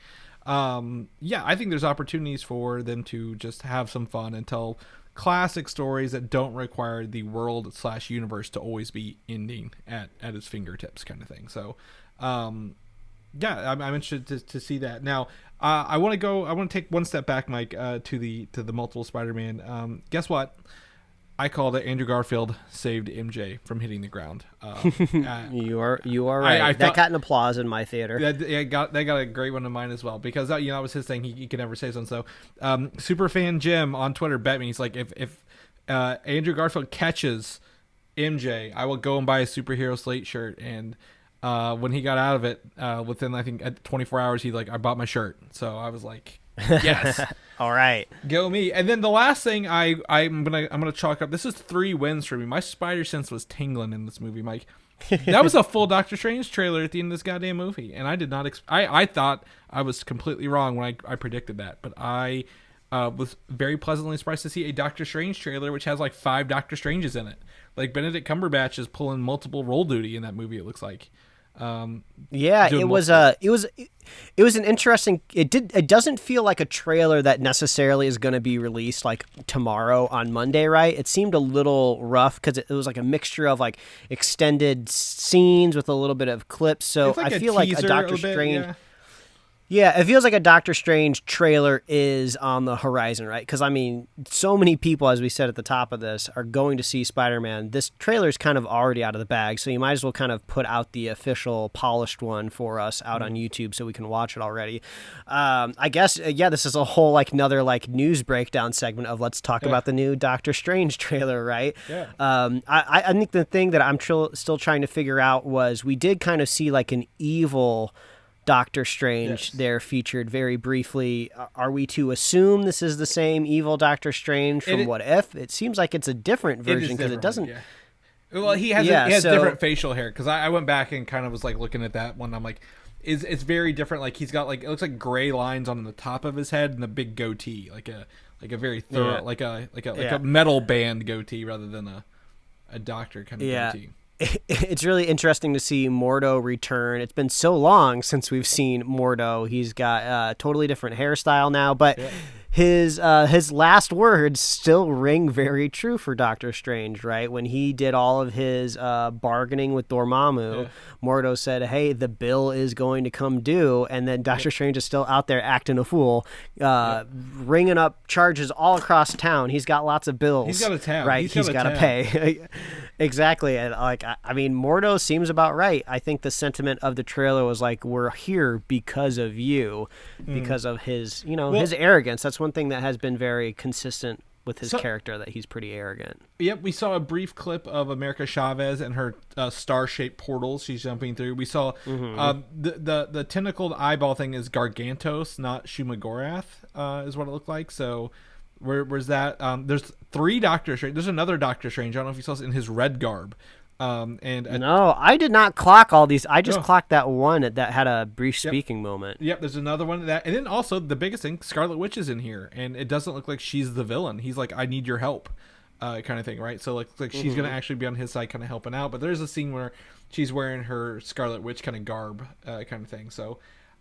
Yeah, I think there's opportunities for them to just have some fun and tell classic stories that don't require the world/universe to always be ending at its fingertips, kind of thing. So, yeah, I'm interested to see that. Now, I want to take one step back, Mike, to the multiple Spider-Man. Guess what? I called it. Andrew Garfield saved MJ from hitting the ground. You are right. That got an applause in my theater. That got a great one of mine as well, because you know, that was his thing. He could never say so. So, Superfan Jim on Twitter bet me. He's like, if Andrew Garfield catches MJ, I will go and buy a Superhero Slate shirt. And when he got out of it, within I think 24 hours, I bought my shirt. So I was like, yes. All right, go me. And then the last thing I'm gonna chalk up. This is 3 wins for me. My spider sense was tingling in this movie, Mike. That was a full Doctor Strange trailer at the end of this goddamn movie, and I did not. I thought I was completely wrong when I predicted that, but I was very pleasantly surprised to see a Doctor Strange trailer which has like 5 Doctor Stranges in it. Like Benedict Cumberbatch is pulling multiple role duty in that movie. It looks like. It was an interesting. It doesn't feel like a trailer that necessarily is going to be released like tomorrow on Monday, right? It seemed a little rough because it was like a mixture of like extended scenes with a little bit of clips. So like I feel like a Doctor Strange. Yeah. Yeah, it feels like a Doctor Strange trailer is on the horizon, right? Because, I mean, so many people, as we said at the top of this, are going to see Spider-Man. This trailer is kind of already out of the bag, so you might as well kind of put out the official polished one for us out on YouTube so we can watch it already. I guess, this is a whole, like, another, like, news breakdown segment of let's talk about the new Doctor Strange trailer, right? Yeah. I think the thing that I'm still trying to figure out was we did kind of see, like, an evil Doctor Strange there featured very briefly. Are we to assume this is the same evil Doctor Strange from What If? It seems like it's a different version because it doesn't. Yeah. Well, he has different facial hair, because I went back and kind of was like looking at that one. I'm like, it's very different. Like he's got like, it looks like gray lines on the top of his head and a big goatee, like a very thorough, like a metal band goatee rather than a doctor kind of goatee. It's really interesting to see Mordo return. It's been so long since we've seen Mordo. He's got a totally different hairstyle now, but his last words still ring very true for Doctor Strange, right? When he did all of his bargaining with Dormammu, Mordo said, hey, the bill is going to come due, and then Doctor Strange is still out there acting a fool, ringing up charges all across town. He's got lots of bills. He's got a tab. Right? He's got to pay. Exactly. And like, I mean, Mordo seems about right. I think the sentiment of the trailer was like, we're here because of you, because of his, his arrogance. That's one thing that has been very consistent with his character, that he's pretty arrogant. Yep, we saw a brief clip of America Chavez and her star-shaped portals she's jumping through. We saw the tentacled eyeball thing is Gargantos, not Shumagorath, is what it looked like. So where's that? There's 3 Doctor Strange. There's another Doctor Strange. I don't know if you saw this in his red garb. No, I did not clock all these. I just clocked that one that had a brief speaking moment. Yep, there's another one of that. And then also the biggest thing, Scarlet Witch is in here, and it doesn't look like she's the villain. He's like, I need your help, kind of thing, right? So like she's going to actually be on his side kind of helping out. But there's a scene where she's wearing her Scarlet Witch kind of garb, kind of thing. So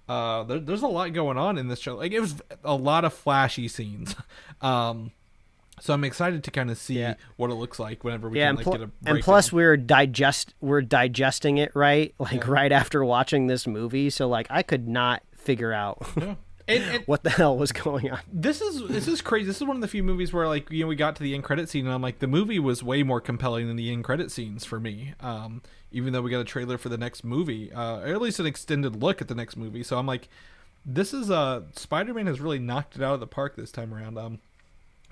There's a lot going on in this show. Like, it was a lot of flashy scenes. So I'm excited to kind of see what it looks like whenever we can get a breakdown. And plus we're digesting it right after watching this movie. So like I could not figure out and what the hell was going on. This is crazy. This is one of the few movies where, like, we got to the end credit scene and I'm like, the movie was way more compelling than the end credit scenes for me. Even though we got a trailer for the next movie, or at least an extended look at the next movie. So I'm like, this is Spider-Man has really knocked it out of the park this time around.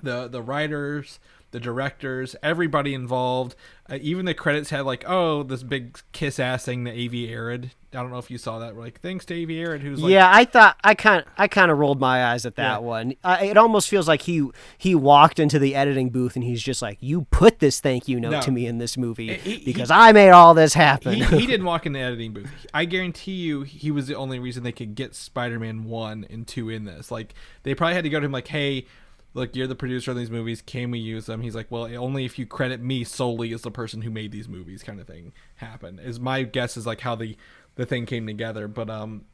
The writers, the directors, everybody involved. Even the credits had like, this big kiss ass thing to Avi Arad. I don't know if you saw that. We're like, thanks to Avi Arad, who's like, I thought I kind of rolled my eyes at that one. It almost feels like he walked into the editing booth and he's just like, you put this thank you note to me in this movie because I made all this happen. He didn't walk in the editing booth. I guarantee you, he was the only reason they could get Spider-Man 1 and 2 in this. Like, they probably had to go to him like, hey, look, you're the producer of these movies. Can we use them? He's like, well, only if you credit me solely as the person who made these movies, kind of thing happen. Is my guess is like how the thing came together. But I'm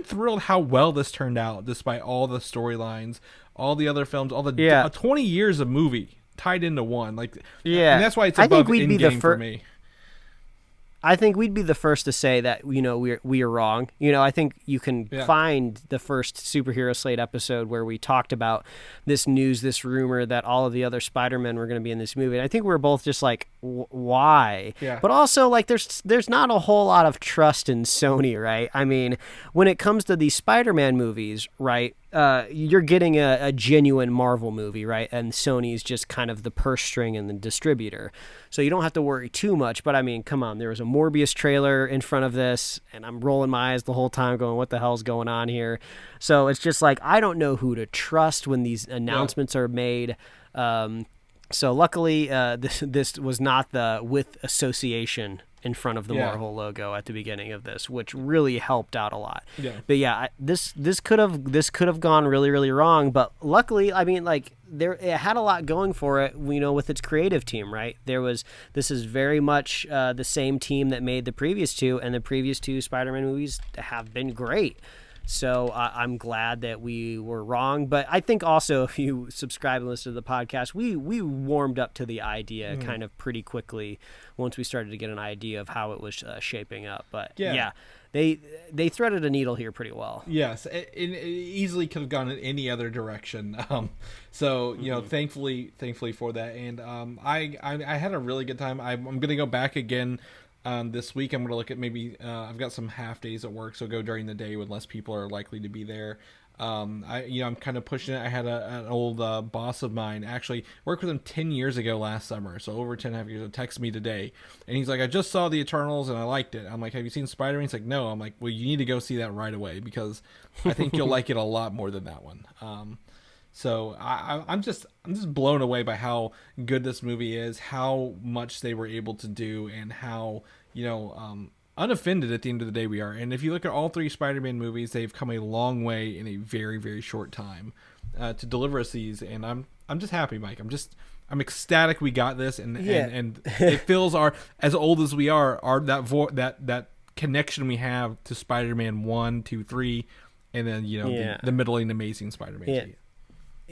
thrilled how well this turned out, despite all the storylines, all the other films, all the 20 years of movie tied into one. Like, and that's why it's above Endgame for me. I think we'd be the first to say that, we are wrong. I think you can find the first Superhero Slate episode where we talked about this news, this rumor that all of the other Spider-Men were going to be in this movie. And I think we're both just like, why? Yeah. But also, like, there's not a whole lot of trust in Sony, right? I mean, when it comes to these Spider-Man movies, right, you're getting a genuine Marvel movie, right? And Sony's just kind of the purse string and the distributor. So you don't have to worry too much. But I mean, come on, there was a Morbius trailer in front of this, and I'm rolling my eyes the whole time going, what the hell's going on here? So it's just like, I don't know who to trust when these announcements are made. So luckily, this was not the with association in front of the Marvel logo at the beginning of this, which really helped out a lot. Yeah. But this could have gone really, really wrong. But luckily, I mean, like, it had a lot going for it, with its creative team, right? This is very much the same team that made the previous two, and the previous two Spider-Man movies have been great. So I'm glad that we were wrong. But I think also, if you subscribe and listen to the podcast, we warmed up to the idea kind of pretty quickly once we started to get an idea of how it was shaping up. But they threaded a needle here pretty well. Yes, it easily could have gone in any other direction. Thankfully for that. And I had a really good time. I'm gonna go back again. This week I'm going to look at maybe I've got some half days at work, so go during the day when less people are likely to be there. I'm kind of pushing it. I had an old boss of mine actually worked with him 10 years ago last summer, so over 10.5 years. Text me today, and he's like, I just saw the Eternals and I liked it. I'm like, have you seen Spider-Man? He's like, no. I'm like, well, you need to go see that right away because I think you'll like it a lot more than that one. So I'm just blown away by how good this movie is, how much they were able to do, and how unoffended at the end of the day we are. And if you look at all three Spider-Man movies, they've come a long way in a very, very short time to deliver us these. And I'm just happy, Mike. I'm ecstatic we got this, and it feels as old as we are, that connection we have to Spider-Man 1, 2, 3, and then the middling amazing Spider-Man. Yeah.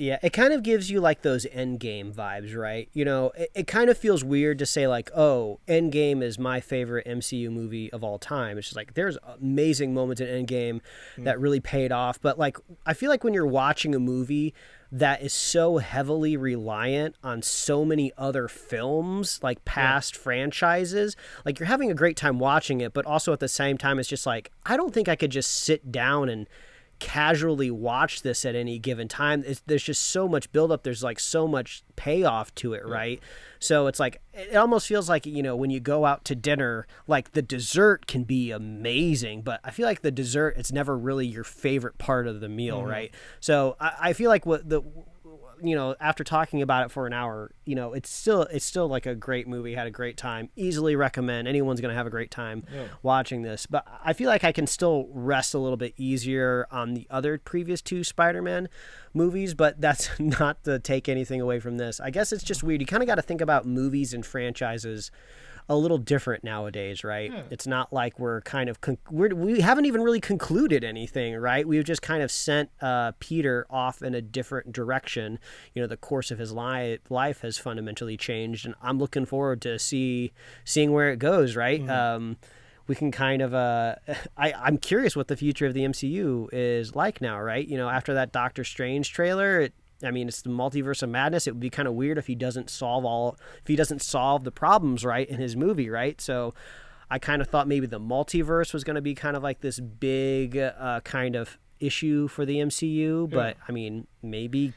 Yeah, it kind of gives you like those Endgame vibes, right? It kind of feels weird to say like, oh, Endgame is my favorite MCU movie of all time. It's just like there's amazing moments in Endgame that really paid off. But like, I feel like when you're watching a movie that is so heavily reliant on so many other films, like past franchises, like you're having a great time watching it, but also at the same time, it's just like, I don't think I could just sit down and casually watch this at any given time. There's just so much buildup. There's like so much payoff to it, right? So it's like, it almost feels like, when you go out to dinner, like the dessert can be amazing, but I feel like the dessert, it's never really your favorite part of the meal, right? So I feel like after talking about it for an hour, it's still like a great movie. Had a great time. Easily recommend. Anyone's going to have a great time watching this. But I feel like I can still rest a little bit easier on the other previous two Spider-Man movies, but that's not to take anything away from this. I guess it's just weird. You kind of got to think about movies and franchises a little different nowadays, right? Yeah. It's not like we're kind of we haven't even really concluded anything, right? We've just kind of sent Peter off in a different direction. You know, the course of his life has fundamentally changed, and I'm looking forward to seeing where it goes, right? We can kind of I'm curious what the future of the MCU is like now, right? You know, after that Doctor Strange trailer, it's the multiverse of madness. It would be kind of weird if he doesn't solve the problems, right, in his movie, right? So I kind of thought maybe the multiverse was going to be kind of like this big kind of issue for the MCU, but I mean, maybe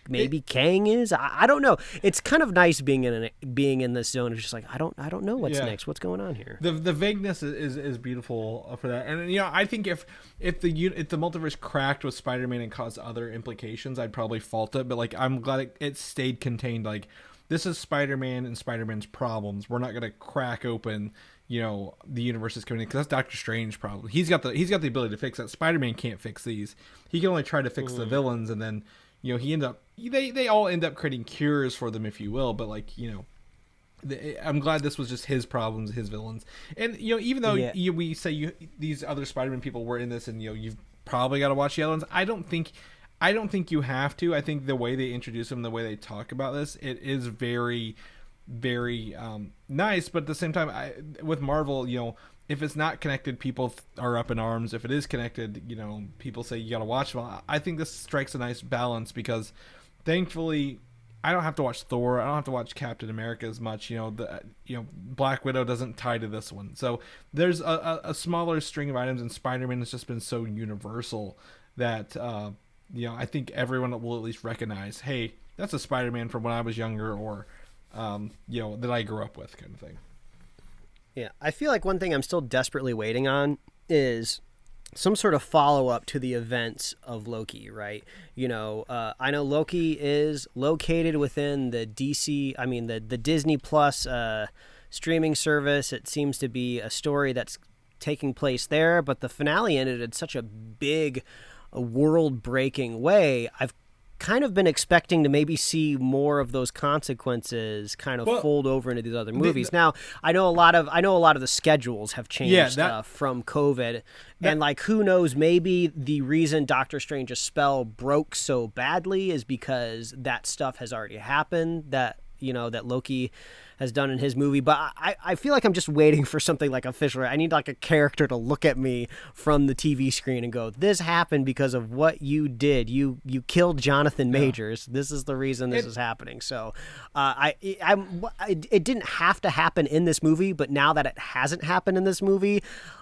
Kang is. I don't know. It's kind of nice being in this zone. It's just like I don't know what's next. What's going on here? The vagueness is beautiful for that, and you know, I think if the multiverse cracked with Spider-Man and caused other implications, I'd probably fault it. But like, I'm glad it stayed contained. Like, this is Spider-Man and Spider-Man's problems. We're not gonna crack open, you know, the universe is coming in, because that's Doctor Strange problem. He's got the ability to fix that. Spider-Man can't fix these. He can only try to fix the villains, and then, you know, they all end up creating cures for them, if you will. But like, you know, I'm glad this was just his problems, his villains. And you know, even though we say these other Spider-Man people were in this, and you know, you've probably got to watch the other ones. I don't think you have to. I think the way they introduce them, the way they talk about this, it is very, very nice. But at the same time, with Marvel, you know, if it's not connected, people are up in arms. If it is connected, you know, people say you got to watch them. I think this strikes a nice balance, because thankfully I don't have to watch Thor. I don't have to watch Captain America as much. You know, Black Widow doesn't tie to this one. So there's a smaller string of items, and Spider-Man has just been so universal that you know, I think everyone will at least recognize, hey, that's a Spider-Man from when I was younger, or you know, that I grew up with, kind of thing. Yeah, I feel like one thing I'm still desperately waiting on is some sort of follow-up to the events of Loki, right? You know, I know Loki is located within the the Disney Plus streaming service. It seems to be a story that's taking place there, but the finale ended in such a big, world-breaking way. I've kind of been expecting to maybe see more of those consequences kind of fold over into these other movies. Now, I know a lot of the schedules have changed from COVID, and like, who knows, maybe the reason Doctor Strange's spell broke so badly is because that stuff has already happened, that, you know, that Loki has done in his movie. But I feel like I'm just waiting for something like official. I need like a character to look at me from the TV screen and go, this happened because of what you did. You killed Jonathan Majors. This is the reason this is happening. So it didn't have to happen in this movie, but now that it hasn't happened in this movie,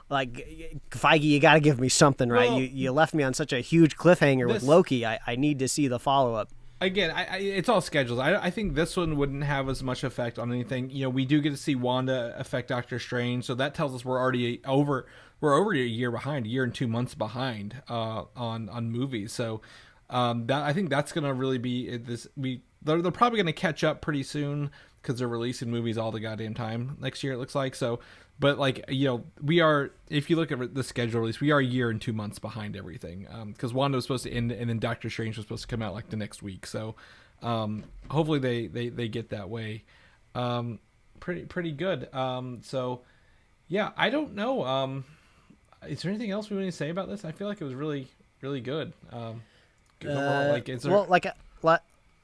like, Feige, you got to give me something, right? Well, you left me on such a huge cliffhanger with Loki. I need to see the follow-up. Again, it's all schedules. I think this one wouldn't have as much effect on anything. You know, we do get to see Wanda affect Doctor Strange, so that tells us we're already over a year behind, a year and 2 months behind on movies. So that, I think that's gonna really be this. They're probably gonna catch up pretty soon, because they're releasing movies all the goddamn time next year, it looks like. So, but like, you know, we are, if you look at the schedule release, we are a year and 2 months behind everything, because Wanda was supposed to end, and then Doctor Strange was supposed to come out like the next week. So hopefully they get that way. Pretty good. So yeah, I don't know. Is there anything else we want to say about this? I feel like it was really, really good.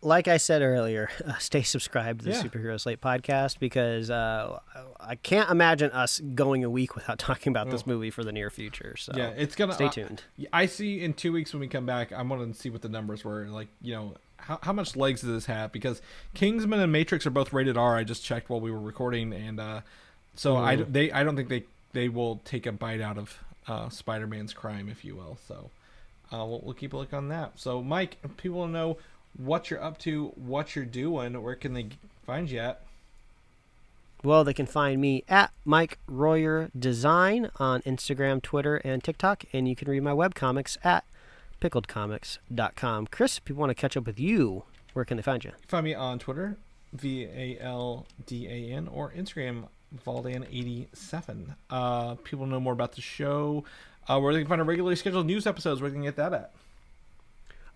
Like I said earlier, stay subscribed to the Superhero Slate podcast, because I can't imagine us going a week without talking about this movie for the near future. So yeah, it's gonna stay tuned. I see in 2 weeks when we come back, I want to see what the numbers were. Like, you know, how much legs does this have? Because Kingsman and Matrix are both rated R. I just checked while we were recording, and so I don't think they will take a bite out of Spider-Man's crime, if you will. So we'll keep a look on that. So Mike, people will know what you're up to, what you're doing. Where can they find you at? Well, they can find me at Mike Royer Design on Instagram, Twitter, and TikTok, and you can read my webcomics at pickledcomics.com. Chris, if people want to catch up with you, where can they find you? Find me on Twitter, VALDAN, or Instagram, Valdan87. People know more about the show, where they can find our regularly scheduled news episodes. Where they can get that at?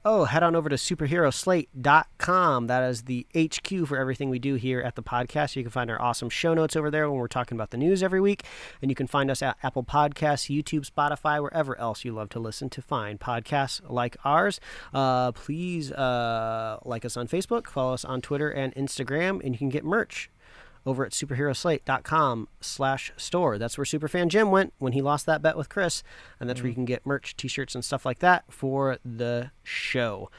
head on over to superheroslate.com. That is the HQ for everything we do here at the podcast. You can find our awesome show notes over there when we're talking about the news every week. And you can find us at Apple Podcasts, YouTube, Spotify, wherever else you love to listen to find podcasts like ours. Please like us on Facebook, follow us on Twitter and Instagram, and you can get merch over at superheroslate.com/store. That's where Superfan Jim went when he lost that bet with Chris, and that's where you can get merch, t-shirts, and stuff like that for the show.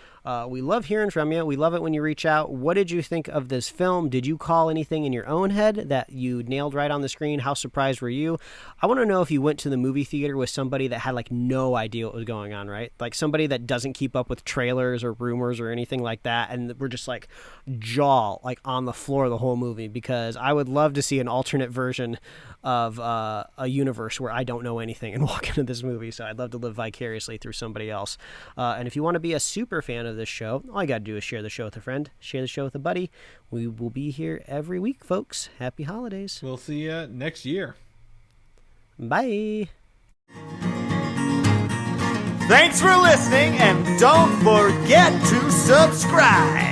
We love hearing from you. We love it when you reach out. What did you think of this film? Did you call anything in your own head that you nailed right on the screen? How surprised were you? I want to know if you went to the movie theater with somebody that had like no idea what was going on, right? Like somebody that doesn't keep up with trailers or rumors or anything like that, and we're just like jaw like on the floor the whole movie, because I would love to see an alternate version of a universe where I don't know anything and walk into this movie. So I'd love to live vicariously through somebody else. And if you want to be a super fan of this show, all you got to do is share the show with a friend, share the show with a buddy. We will be here every week, folks. Happy holidays. We'll see you next year. Bye. Thanks for listening, and don't forget to subscribe.